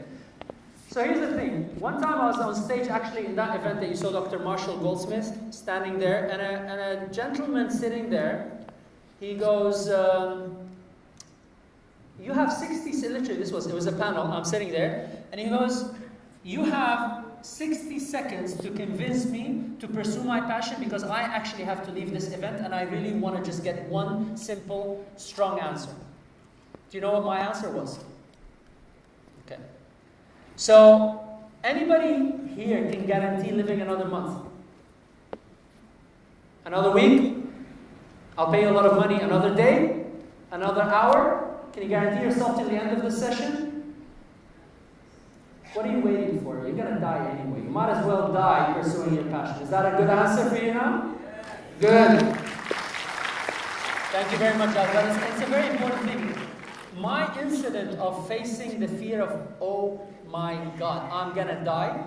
So here's the thing. One time I was on stage, actually, in that event that you saw Dr. Marshall Goldsmith standing there, and a gentleman sitting there, he goes, you have 60, literally it was a panel, I'm sitting there, and he goes, you have 60 seconds to convince me to pursue my passion, because I actually have to leave this event and I really want to just get one simple, strong answer. Do you know what my answer was? Okay. So, anybody here can guarantee living another month? Another week? I'll pay you a lot of money. Another day? Another hour? Can you guarantee yourself till the end of the session? What are you waiting for? You're going to die anyway. You might as well die pursuing your passion. Is that a good answer for you now? Good. Thank you very much, Alvaro. It's a very important thing. My incident of facing the fear of, oh my God, I'm going to die,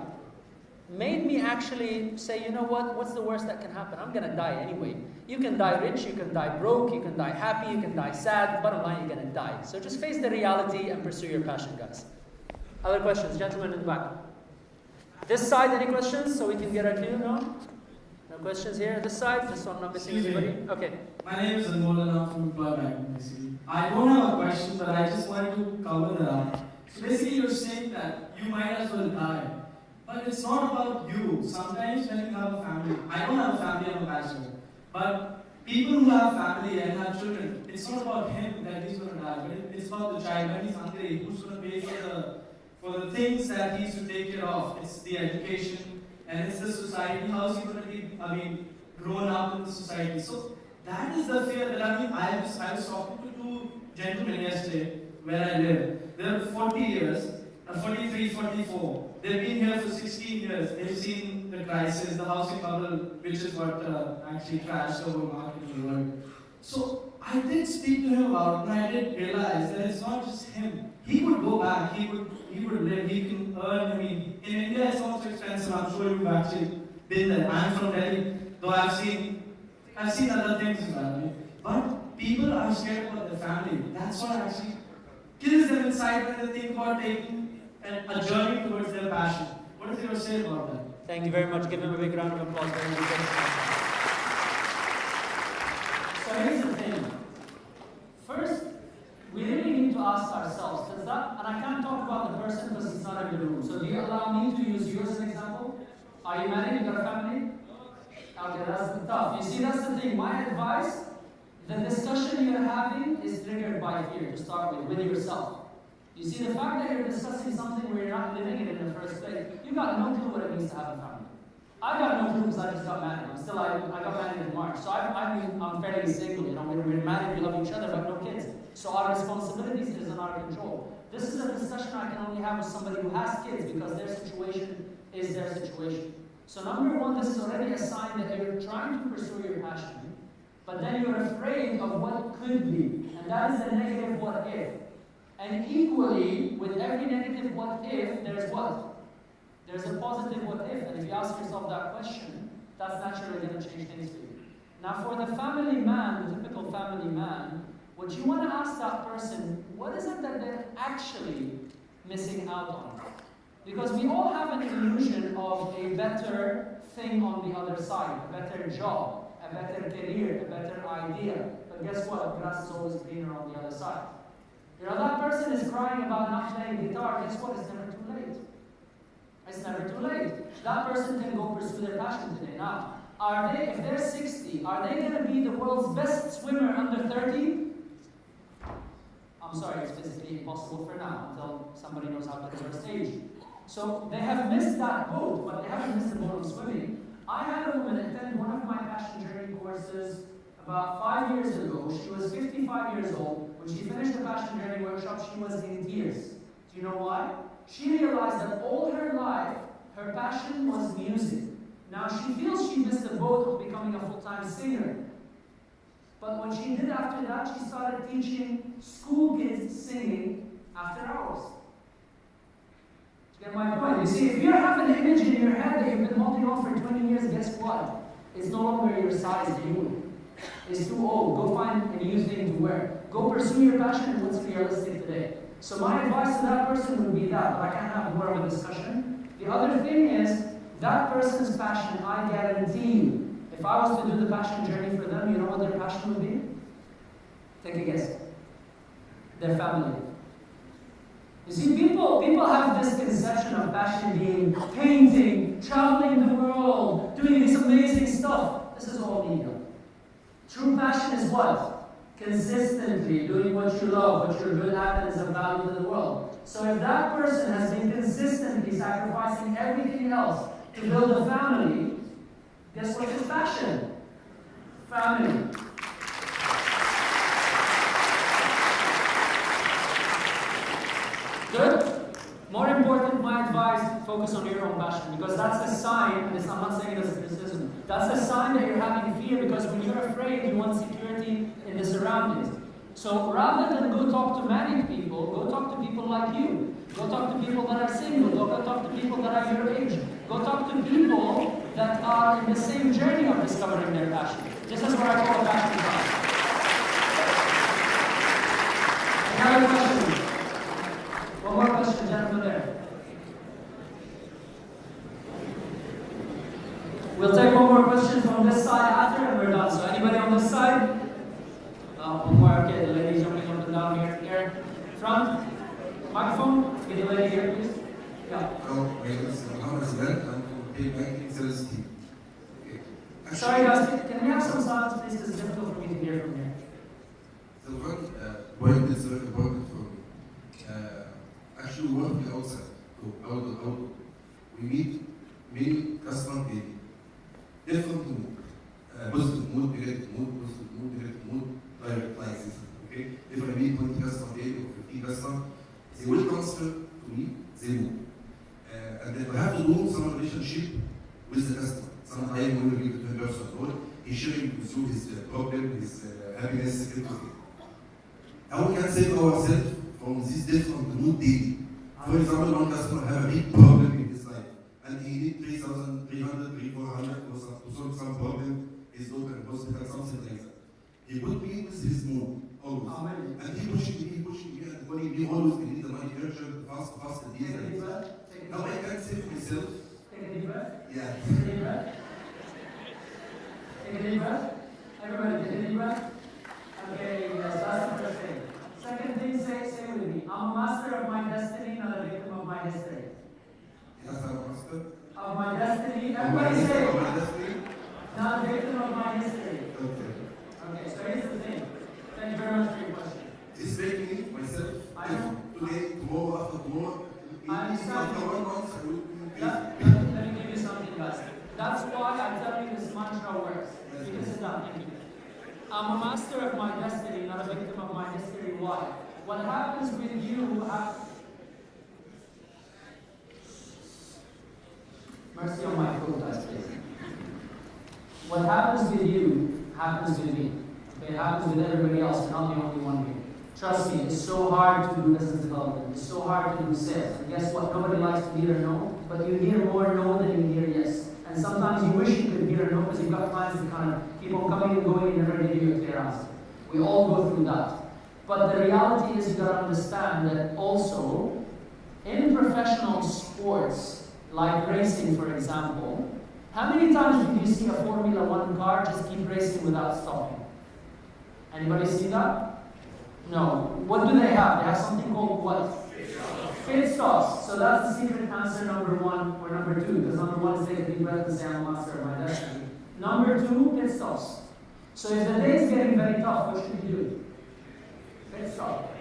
made me actually say, you know what, what's the worst that can happen? I'm going to die anyway. You can die rich, you can die broke, you can die happy, you can die sad. Bottom line, you're going to die. So just face the reality and pursue your passion, guys. Other questions? Gentlemen in the back. This side, any questions? So we can get a clue, no? No questions here? This side? Just so I'm not missing anybody? Okay. My name is Anmol and I'm from Employ Bank, basically. I don't have a question, but I just wanted to cover that up. So basically you're saying that you might as well die. But it's not about you. Sometimes when you have a family, I don't have a family, I'm a bachelor. But people who have family and have children, it's not about him that he's going to die, but it's about the child. When he's hungry, who's going to pay for the things that he's to take care of? It's the education, and it's the society. How's he going to be, grown up in the society? So that is the fear that I was talking to two gentlemen yesterday where I live. They're 40 years. 43, 44. They've been here for 16 years. They've seen the crisis, the housing bubble, which is what actually crashed over market in the world. So I did speak to him about it, and I did realize that it's not just him. He would go back, he would live, he can earn. I mean, in India it's also expensive. I'm sure you've actually been there. I'm from Delhi, though I've seen other things as well. But people are scared about their family. That's what actually kills them inside when they think about taking a journey towards their passion. What is your say about that? Thank you very much. Give him a big round of applause. So here's the thing. First, we really need to ask ourselves, and I can't talk about the person because he's not in the room. So do you allow me to use you as an example? Are you married? You got a family? Okay, that's tough. You see, that's the thing. My advice, the discussion you're having is triggered by fear to start with yourself. You see, the fact that you're discussing something where you're not living it in the first place, you got no clue what it means to have a family. I got no clue because I just got married. I got married in March. So I'm fairly single, you know, we're married, we love each other, but no kids. So our responsibilities is in our control. This is a discussion I can only have with somebody who has kids because their situation is their situation. So number one, this is already a sign that you're trying to pursue your passion, but then you're afraid of what could be. And that is the negative what if. And equally, with every negative what if, there's what? There's a positive what if, and if you ask yourself that question, that's naturally going to change things for you. Now for the family man, the typical family man, what you want to ask that person, what is it that they're actually missing out on? Because we all have an illusion of a better thing on the other side, a better job, a better career, a better idea. But guess what? Grass is always greener on the other side. You know, that person is crying about not playing guitar. Guess what? It's never too late. It's never too late. That person can go pursue their passion today. Now, if they're 60, are they going to be the world's best swimmer under 30? I'm sorry, it's physically impossible for now until somebody knows how to reverse stage. So they have missed that boat, but they haven't missed the boat of swimming. I had a woman attend one of my passion journey courses about 5 years ago. She was 55 years old. When she finished the passion journey workshop, she was in tears. Do you know why? She realized that all her life, her passion was music. Now she feels she missed the boat of becoming a full-time singer. But what she did after that, she started teaching school kids singing after hours. Get my point? You see, if you have an image in your head that you've been holding on for 20 years, guess what? It's no longer your size view. It's too old. Go find a new thing to wear. Go pursue your passion and what's realistic today. So my advice to that person would be that, but I can't have more of a discussion. The other thing is, that person's passion, I guarantee you, if I was to do the passion journey for them, you know what their passion would be? Take a guess. Their family. You see, people have this conception of passion being painting, traveling the world, doing this amazing stuff. This is all ego. True passion is what? Consistently doing what you love, what you're good at, and is of value to the world. So if that person has been consistently sacrificing everything else to build a family, guess what's his passion? Family. Good? More important, my advice, focus on your own passion, because that's a sign, and I'm not saying it as a criticism, that's a sign that you're having fear, because when you're afraid, you want security in the surroundings. So rather than go talk to married people, go talk to people like you. Go talk to people that are single, go talk to people that are your age. Go talk to people that are in the same journey of discovering their passion. This is what I call a passion tribe. Another question. One more question, gentlemen there. We'll take one more question from this side after and we're done. So anybody on this side? One more, okay, the lady jumping up and down here. Front. Microphone. Get the lady here, please. Yeah. Hello, my name is Mohammed Zubair. I'm from Big Banking Sales Team. Sorry guys, can we have some silence please, because it's difficult for me to hear from here. The one point is very important for me. Actually, we work outside. We meet many customers in different mood. Positive mood, negative mood, positive mood, negative mood, direct like this. Okay? If I meet 20 customers daily or 50 customers, They will transfer to me, they move. And then we have to do some relationship with the customer. Sometimes when we give to a person role, he's sharing with you his problem, his happiness, everything. How we can save ourselves from this different mood daily? For example, one customer have a big problem in his life, and he need 3,300, 400 to solve some problem, his daughter in hospital, something like that. He put me with his mood, always. And he pushing me, and calling me always, we need the money urgent, fast, Take a deep breath. Now I can save myself. Take a deep breath. Yeah. Take a deep breath. Take a deep breath. Everybody take a deep breath. Okay, yes, that's the first thing. Second thing, say with me. I'm a master of my destiny, not a victim of my history. Yes, I'm a master. Of my destiny. Everybody say. Of my destiny. Not a victim of my history. Okay. Okay, so here's the thing. Thank you very much for your question. This making me myself. I know. Today, tomorrow, after tomorrow. I understand. After 1 month, I will Let me give you something, guys. That's why I tell you this mantra works. You can sit down. Thank you. I'm a master of my destiny, not a victim of my history. Why? What happens with you... Mercy on my foot, guys, please. What happens with you happens with me. Okay, it happens with everybody else. You're not the only one here. Trust me, it's so hard to do business development. It's so hard to do sales. And guess what? Nobody likes to hear no, but you hear more no than you hear yes. And sometimes you wish you could hear no because you've got clients that kind of keep on coming and going and never give you a clear answer. We all go through that. But the reality is you've got to understand that also in professional sports, like racing for example, how many times did you see a Formula 1 car just keep racing without stopping? Anybody see that? No. What do they have? They have something called what? Pit stops. So that's the secret answer number 1 or number 2. Because number 1 is take a deep breath and say I'm a master of my destiny. Number 2, pit stops. So if the day is getting very tough, what should you do? Pit stop.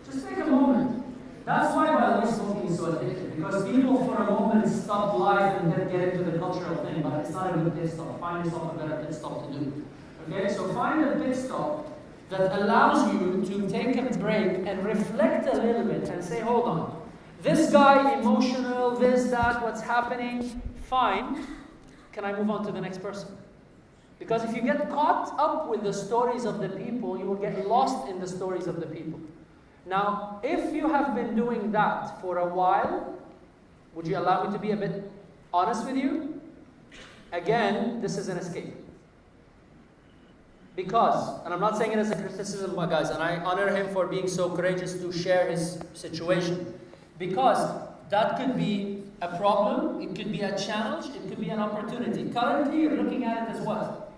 Just take a moment. That's why, by the way, smoking is so addictive. Because people for a moment stop life and then get into the cultural thing, but it's not a good pit stop. Find yourself a better pit stop to do. Okay? So find a pit stop that allows you to take a break and reflect a little bit and say, hold on, this guy, emotional, this, that, what's happening, fine. Can I move on to the next person? Because if you get caught up with the stories of the people, you will get lost in the stories of the people. Now, if you have been doing that for a while, would you allow me to be a bit honest with you? Again, this is an escape. Because, and I'm not saying it as a criticism, guys, and I honor him for being so courageous to share his situation. Because that could be a problem, it could be a challenge, it could be an opportunity. Currently, you're looking at it as what?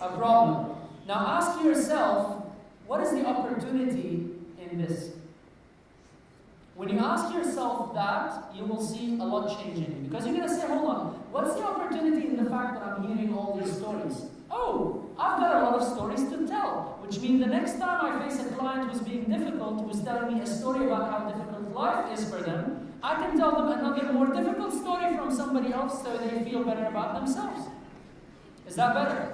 A problem. Now ask yourself, what is the opportunity in this? When you ask yourself that, you will see a lot changing. Because you're going to say, hold on, what's the opportunity in the fact that I'm hearing all these stories? Oh, I've got a lot of stories to tell, which means the next time I face a client who's being difficult, who's telling me a story about how difficult life is for them, I can tell them another more difficult story from somebody else so they feel better about themselves. Is that better?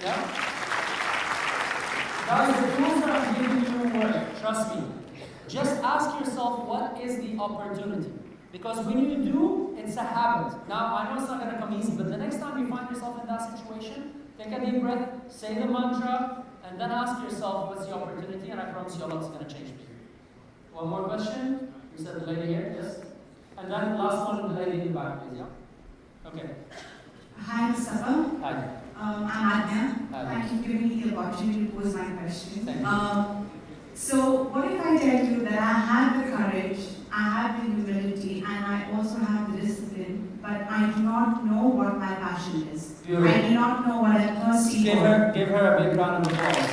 Yeah? Guys, the tools that I'm giving you work, trust me. Just ask yourself, what is the opportunity? Because when you do, it's a habit. Now, I know it's not going to come easy, but the next time you find yourself in that situation, take a deep breath, say the mantra, and then ask yourself, what's the opportunity? And I promise you a lot's going to change for you. One more question? You said the lady here, yes? And then last one, the lady in the back, please, yeah? Okay. Hi, Moustafa. Hi. I'm Adnya. Hi. Thank you for giving me the opportunity to pose my question. Thank you. So, what if I tell you that I have the courage, I have the humility, and I also have the discipline, but I do not know what my passion is. Beautiful. I do not know what I'm thirsty for. Give her a big round of applause.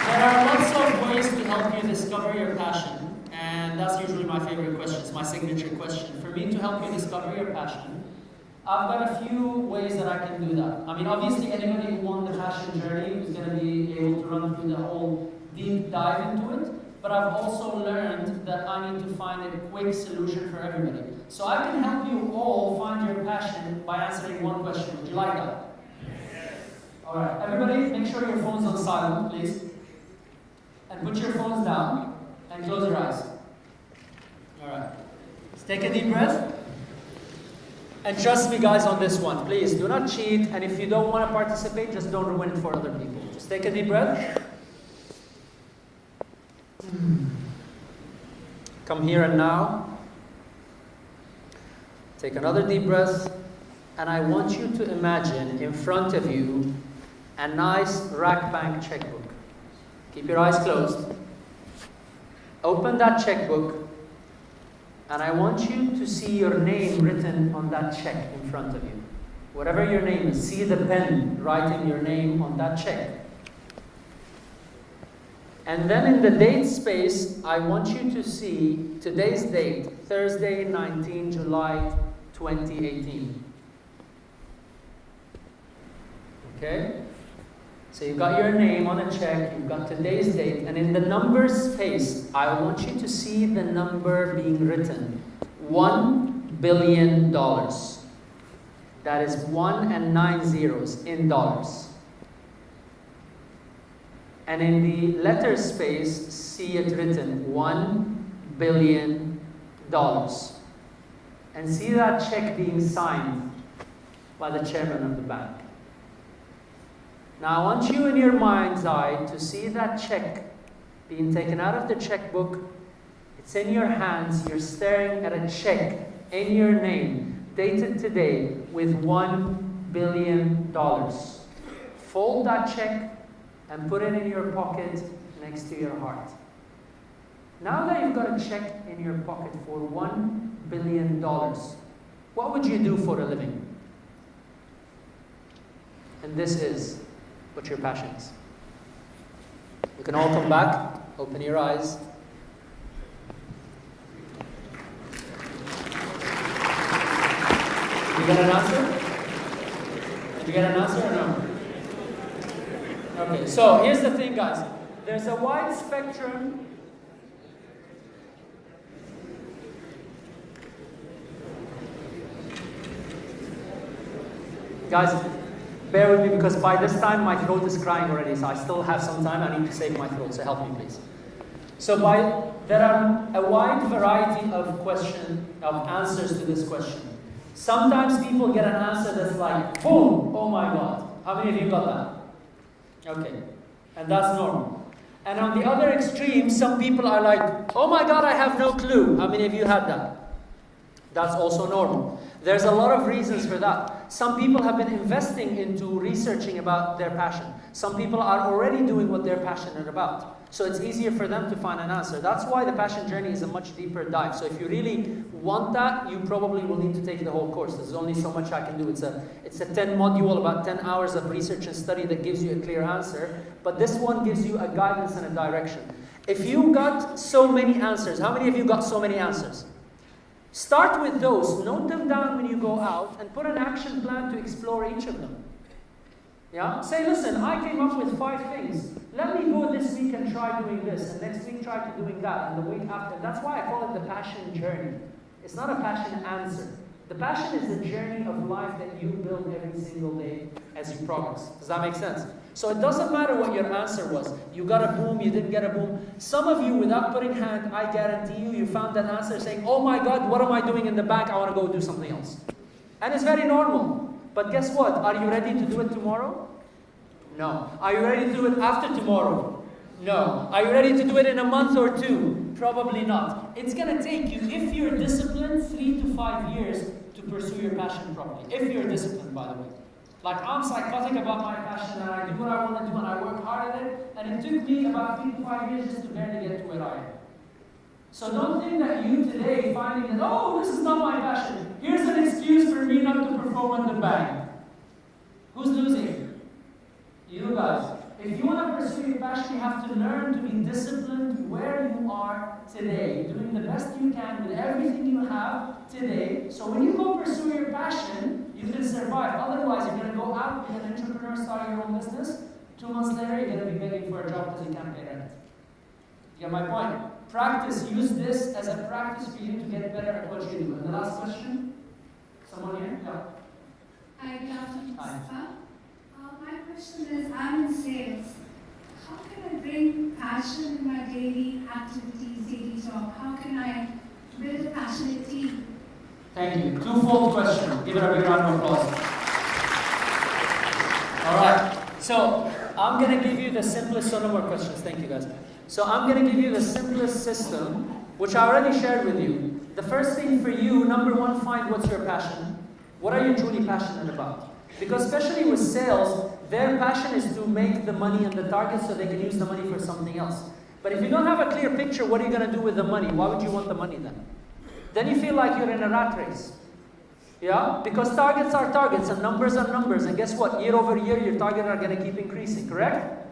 There are lots of ways to help you discover your passion, and that's usually my favorite question. It's my signature question. For me to help you discover your passion, I've got a few ways that I can do that. I mean, obviously, anybody who wants the passion journey is going to be able to run through the whole deep dive into it. But I've also learned that I need to find a quick solution for everybody. So I can help you all find your passion by answering one question. Would you like that? Yes. All right, everybody, make sure your phone's on silent, please. and put your phones down and close your eyes. All right. Let's take a deep breath. And trust me, guys, on this one. Please, do not cheat. And if you don't want to participate, just don't ruin it for other people. Just take a deep breath. Come here and now. Take another deep breath. And I want you to imagine in front of you a nice Rack Bank checkbook. Keep your eyes closed. Open that checkbook, and I want you to see your name written on that check in front of you. Whatever your name is, see the pen writing your name on that check. And then in the date space, I want you to see today's date, Thursday, 19 July 2018. Okay? So you've got your name on a check, you've got today's date, and in the numbers space, I want you to see the number being written. $1 billion. That is 1 and 9 zeros in dollars. And in the letter space, see it written, $1 billion. And see that check being signed by the chairman of the bank. Now I want you in your mind's eye to see that check being taken out of the checkbook. It's in your hands. You're staring at a check in your name, dated today with $1 billion. Fold that check and put it in your pocket next to your heart. Now that you've got a check in your pocket for $1 billion, what would you do for a living? And this is what your passion is. You can all come back, open your eyes. Did you get an answer? Did you get an answer or no? Okay, so here's the thing, guys. There's a wide spectrum. Guys, bear with me because by this time my throat is crying already, so I still have some time. I need to save my throat, so help me please. So there are a wide variety of answers to this question. Sometimes people get an answer that's like, boom, oh my God. How many of you got that? Okay, and that's normal. And on the other extreme, some people are like, oh my God, I have no clue. How many of you had that? That's also normal. There's a lot of reasons for that. Some people have been investing into researching about their passion. Some people are already doing what they're passionate about. So it's easier for them to find an answer. That's why the passion journey is a much deeper dive. So if you really want that, you probably will need to take the whole course. There's only so much I can do. It's a 10 module, about 10 hours of research and study that gives you a clear answer. But this one gives you a guidance and a direction. If you got so many answers, how many of you got so many answers? Start with those, note them down when you go out, and put an action plan to explore each of them. Yeah? Say, listen, I came up with 5 things. Let me go this week and try doing this, and next week try to doing that, and the week after. That's why I call it the passion journey. It's not a passion answer. The passion is the journey of life that you build every single day as you progress. Does that make sense? So it doesn't matter what your answer was. You got a boom, you didn't get a boom. Some of you, without putting hand, I guarantee you found that answer saying, oh my God, what am I doing in the bank? I want to go do something else. And it's very normal. But guess what? Are you ready to do it tomorrow? No. Are you ready to do it after tomorrow? No. Are you ready to do it in a month or 2? Probably not. It's going to take you, if you're disciplined, 3 to 5 years to pursue your passion properly. If you're disciplined, by the way. Like, I'm psychotic about my passion and I do what I want to do and I work hard at it. And it took me about 3 to 5 years just to barely get to where I am. So don't think that you today finding that, oh, this is not my passion. Here's an excuse for me not to perform on the bank. Who's losing? You guys. If you want to pursue your passion, you have to learn to be disciplined where you are today, doing the best you can with everything you have today. So when you go pursue your passion, you can survive. Otherwise, you're going to go out, be an entrepreneur, start your own business. 2 months later, you're going to be begging for a job because you can't pay rent. You get my point? Practice. Use this as a practice for you to get better at what you do. And the last question? Someone here? Yeah. Hi, good afternoon, Moustafa. My question is, I'm in sales. how can I bring passion in my daily activities, daily talk? How can I build a passionate team? Thank you. Twofold question. Give it a big round of applause. All right. So I'm going to give you the simplest, so no more questions. Thank you, guys. So I'm going to give you the simplest system, which I already shared with you. The first thing for you, number one, find what's your passion. What are you truly passionate about? Because especially with sales, their passion is to make the money and the target so they can use the money for something else. But if you don't have a clear picture, what are you going to do with the money? Why would you want the money then? Then you feel like you're in a rat race. Yeah? Because targets are targets and numbers are numbers. And guess what? Year over year, your targets are going to keep increasing, correct?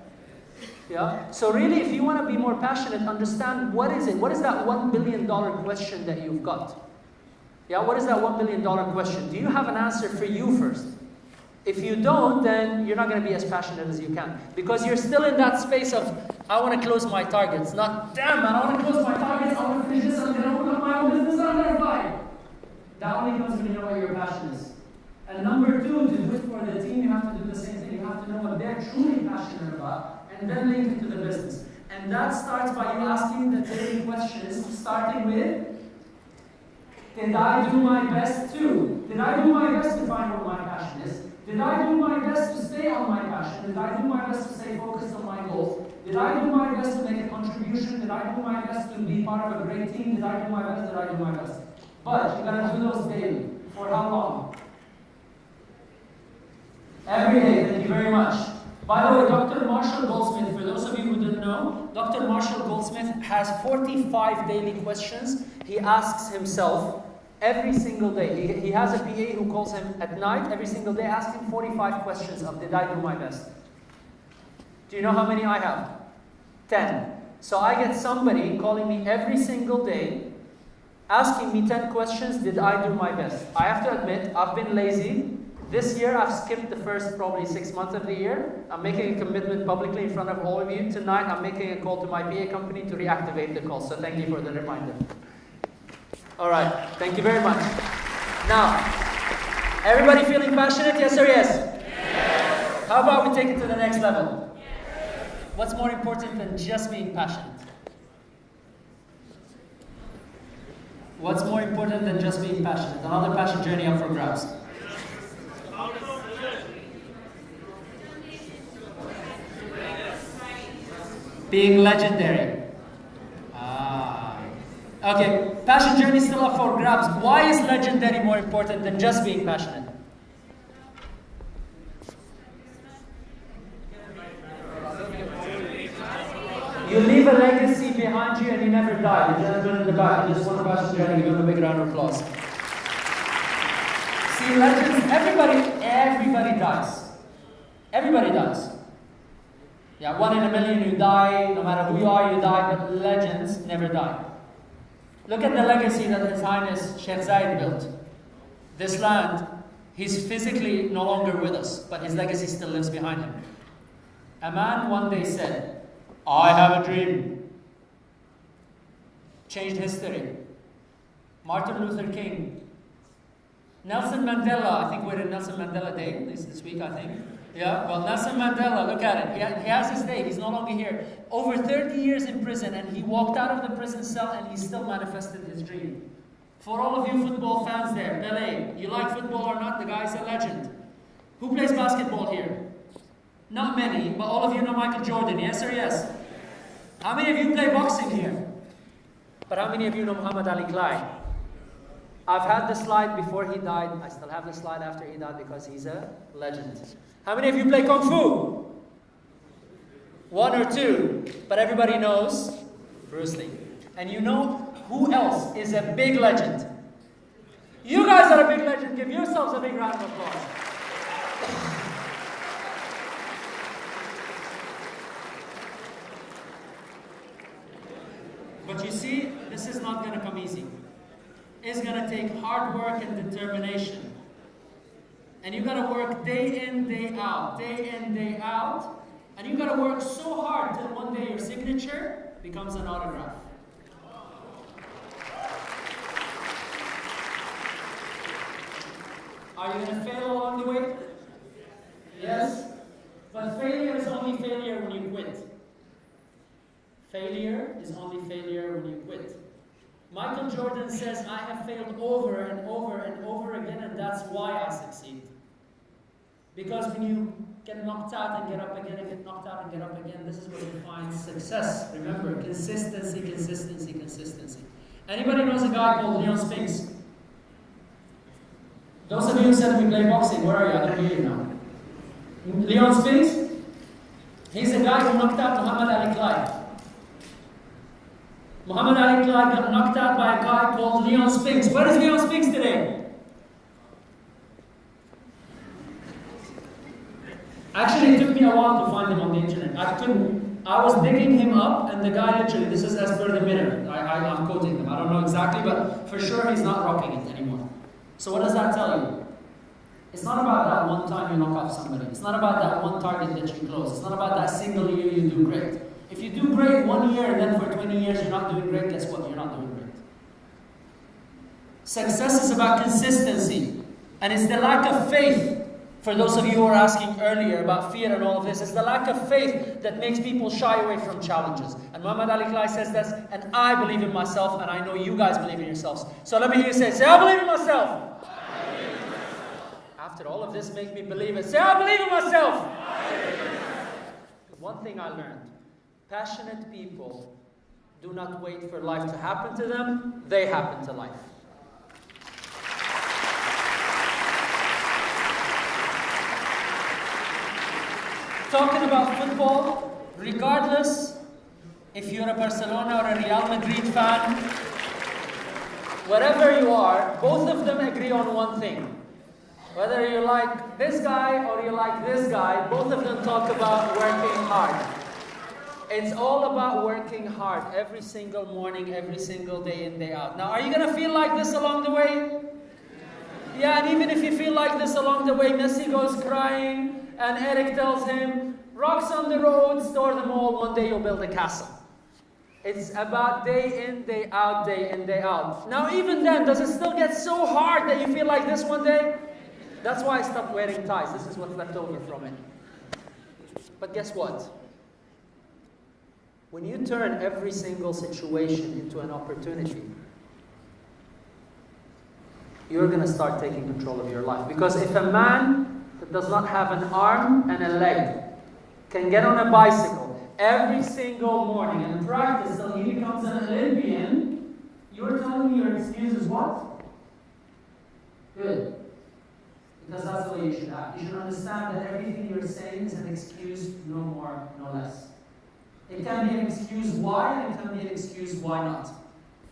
Yeah? So really, if you want to be more passionate, understand what is it? What is that $1 billion question that you've got? Yeah? What is that $1 billion question? Do you have an answer for you first? If you don't, then you're not going to be as passionate as you can. Because you're still in that space of, I want to close my targets. Not, damn man, I want to close my targets, I want to finish this, I'm going to open up my own business, I'm going to buy. That only comes when you know what your passion is. And number two, to do it for the team, you have to do the same thing. You have to know what they're truly passionate about, and then link it to the business. And that starts by you asking the daily questions, starting with, did I do my best to? Did I do my best to find what my passion is? Did I do my best to stay on my passion? Did I do my best to stay focused on my goals? Did I do my best to make a contribution? Did I do my best to be part of a great team? Did I do my best? Did I do my best? But you gotta do those daily. For how long? Every day. Thank you very much. By the way, Dr. Marshall Goldsmith, for those of you who didn't know, Dr. Marshall Goldsmith has 45 daily questions he asks himself every single day. He has a PA who calls him at night every single day, asking 45 questions of, did I do my best? Do you know how many I have? 10. So I get somebody calling me every single day, asking me 10 questions, did I do my best? I have to admit, I've been lazy. This year, I've skipped the first probably 6 months of the year. I'm making a commitment publicly in front of all of you. Tonight, I'm making a call to my PA company to reactivate the call. So thank you for the reminder. All right, thank you very much. Now, everybody feeling passionate, yes or yes? Yes. How about we take it to the next level? Yes. What's more important than just being passionate? What's more important than just being passionate? Another passion journey up for grabs. Being legendary. Okay, passion journey is still up for grabs. Why is legendary more important than just being passionate? You leave a legacy behind you and you never die. The gentleman in the back, you just want a passion journey, give him a big round of applause. See, legends, everybody dies. Everybody dies. Yeah, 1 in a million you die, no matter who you are, you die, but legends never die. Look at the legacy that His Highness Sheikh Zayed built. This land, he's physically no longer with us, but his legacy still lives behind him. A man one day said, I have a dream. Changed history. Martin Luther King. Nelson Mandela, I think we're in Nelson Mandela Day this week, I think. Yeah, well, Nelson Mandela, look at it. He has his day. He's no longer here. Over 30 years in prison, and he walked out of the prison cell and he still manifested his dream. For all of you football fans there, Pelé, you like football or not, the guy's a legend. Who plays basketball here? Not many, but all of you know Michael Jordan, yes or yes? How many of you play boxing here? But how many of you know Muhammad Ali Clyde? I've had the slide before he died. I still have the slide after he died because he's a legend. How many of you play Kung Fu? 1 or 2. But everybody knows Bruce Lee. And you know who else is a big legend? You guys are a big legend. Give yourselves a big round of applause. But you see, this is not going to come easy. It's going to take hard work and determination. And you got to work day in, day out, and you got to work so hard till one day your signature becomes an autograph. Are you going to fail along the way? Yes? But failure is only failure when you quit. Michael Jordan says, I have failed over and over and over again, and that's why I succeed. Because when you get knocked out and get up again and get knocked out and get up again, this is what defines success. Remember, consistency, consistency, consistency. Anybody knows a guy called Leon Spinks? Those of you who said we play boxing, where are you? I don't hear you now. Leon Spinks? He's the guy who knocked out Muhammad Ali Clyde. Muhammad Ali Clyde got knocked out by a guy called Leon Spinks. Where is Leon Spinks today? Actually, it took me a while to find him on the internet. I was digging him up, and the guy literally, this is as per the Mirror. I'm quoting him. I don't know exactly, but for sure he's not rocking it anymore. So what does that tell you? It's not about that one time you knock off somebody. It's not about that one target that you close. It's not about that single year you do great. If you do great 1 year and then for 20 years you're not doing great, guess what? You're not doing great. Success is about consistency. And it's the lack of faith. For those of you who were asking earlier about fear and all of this, it's the lack of faith that makes people shy away from challenges. And Muhammad Ali Clyde says this, and I believe in myself, and I know you guys believe in yourselves. So let me hear you say, I believe in myself. After all of this, make me believe it. Say, I believe in myself. One thing I learned, passionate people do not wait for life to happen to them, they happen to life. Talking about football, regardless if you're a Barcelona or a Real Madrid fan, wherever you are, both of them agree on one thing. Whether you like this guy or you like this guy, both of them talk about working hard. It's all about working hard every single morning, every single day in, day out. Now, are you going to feel like this along the way? Yeah, and even if you feel like this along the way, Messi goes crying, and Eric tells him, rocks on the road, store them all, one day you'll build a castle. It's about day in, day out, day in, day out. Now even then, does it still get so hard that you feel like this one day? That's why I stopped wearing ties. This is what's left over from it. But guess what? When you turn every single situation into an opportunity, you're going to start taking control of your life. Because if a man that does not have an arm and a leg can get on a bicycle every single morning and practice till he becomes an Olympian, you're telling me your excuse is what? Good. Because that's the way you should act. You should understand that everything you're saying is an excuse, no more, no less. It can be an excuse why, and it can be an excuse why not.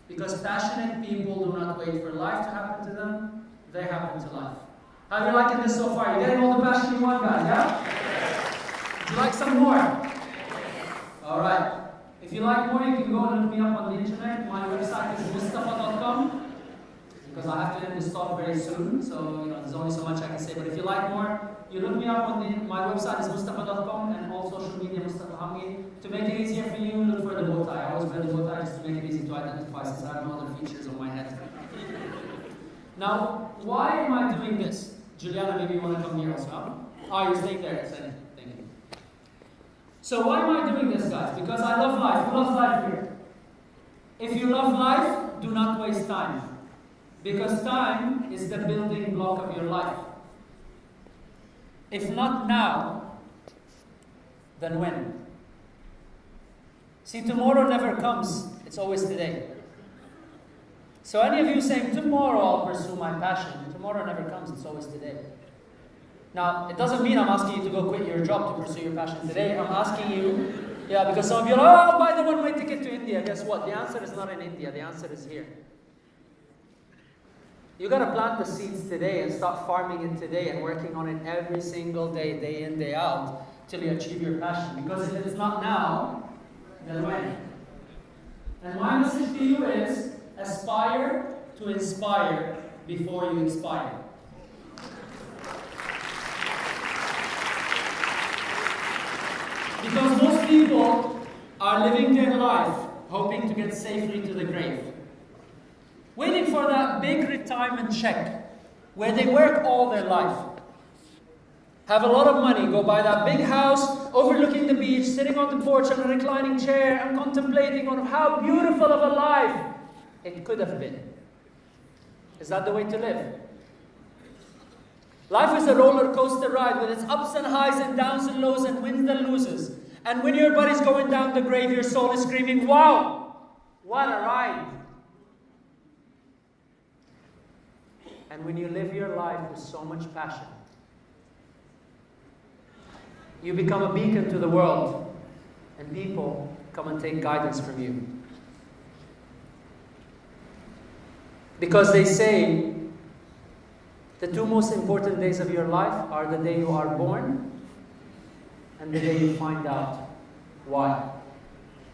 Because passionate people do not wait for life to happen to them, they happen to life. How are you liking this so far? You getting all the passion you want, guys, yeah? Would you like some more? Alright. If you like more, you can go and look me up on the internet. My website is Moustafa.com. Because I have to end this talk very soon, so there's only so much I can say. But if you like more, you look me up on my website is Moustafa.com and all social media Moustafa Hamwi. To make it easier for you, look for the bow tie. I always wear the bow tie just to make it easy to identify since I have no other features on my head. Now, why am I doing this? Juliana, maybe you want to come here as well? Oh, you're staying there. Thank you. So why am I doing this, guys? Because I love life. Who loves life here? If you love life, do not waste time. Because time is the building block of your life. If not now, then when? See, tomorrow never comes. It's always today. So any of you saying, tomorrow I'll pursue my passion, tomorrow never comes, it's always today. Now, it doesn't mean I'm asking you to go quit your job to pursue your passion today. I'm asking you, because some of you are like, oh, I'll buy the one-way ticket to India. Guess what? The answer is not in India, the answer is here. You got to plant the seeds today and start farming it today and working on it every single day, day in, day out, till you achieve your passion. Because if it's not now, then when? And my message to you is, aspire to inspire before you expire. Because most people are living their life hoping to get safely to the grave. Waiting for that big retirement check where they work all their life. Have a lot of money, go buy that big house overlooking the beach, sitting on the porch on a reclining chair and contemplating on how beautiful of a life it could have been. Is that the way to live? Life is a roller coaster ride with its ups and highs and downs and lows and wins and loses. And when your body's going down the grave, your soul is screaming, wow, what a ride. And when you live your life with so much passion, you become a beacon to the world, and people come and take guidance from you. Because they say the two most important days of your life are the day you are born and the day you find out why.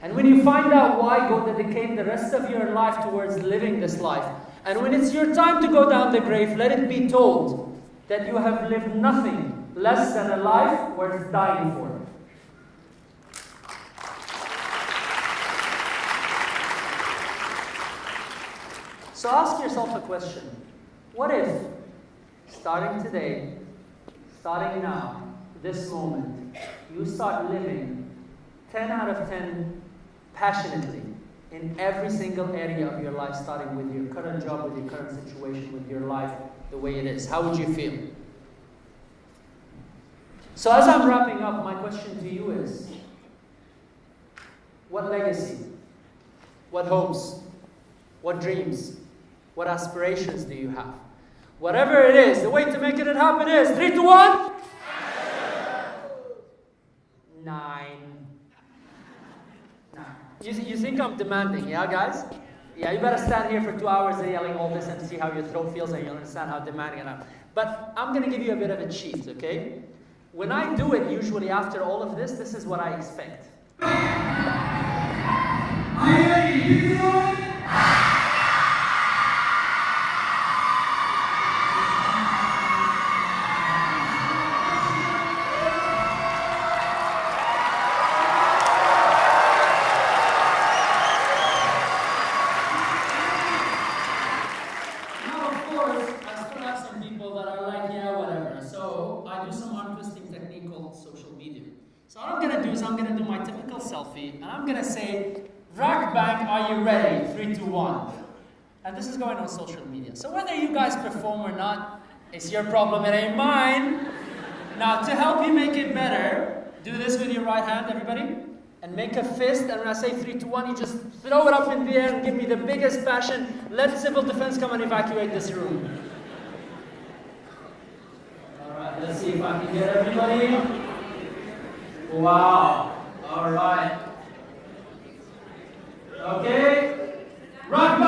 And when you find out why, go dedicate the rest of your life towards living this life. And when it's your time to go down the grave, let it be told that you have lived nothing less than a life worth dying for. So ask yourself a question. What if, starting today, starting now, this moment, you start living 10 out of 10 passionately in every single area of your life, starting with your current job, with your current situation, with your life, the way it is? How would you feel? So as I'm wrapping up, my question to you is, what legacy, what hopes, what dreams, what aspirations do you have? Whatever it is, the way to make it happen is 3, 2, 1. 9. You think I'm demanding, yeah, guys? Yeah, you better stand here for 2 hours yelling all this and see how your throat feels and you'll understand how demanding I am. But I'm going to give you a bit of a cheat, okay? When I do it, usually after all of this, this is what I expect. And I'm going to say, Rack Bank, are you ready? 3, 2, 1. And this is going on social media. So whether you guys perform or not, it's your problem, it ain't mine. Now, to help you make it better, do this with your right hand, everybody. And make a fist. And when I say 3, 2, 1, you just throw it up in the air and give me the biggest passion. Let civil defense come and evacuate this room. All right, let's see if I can get everybody. Wow. All right. Okay. Rock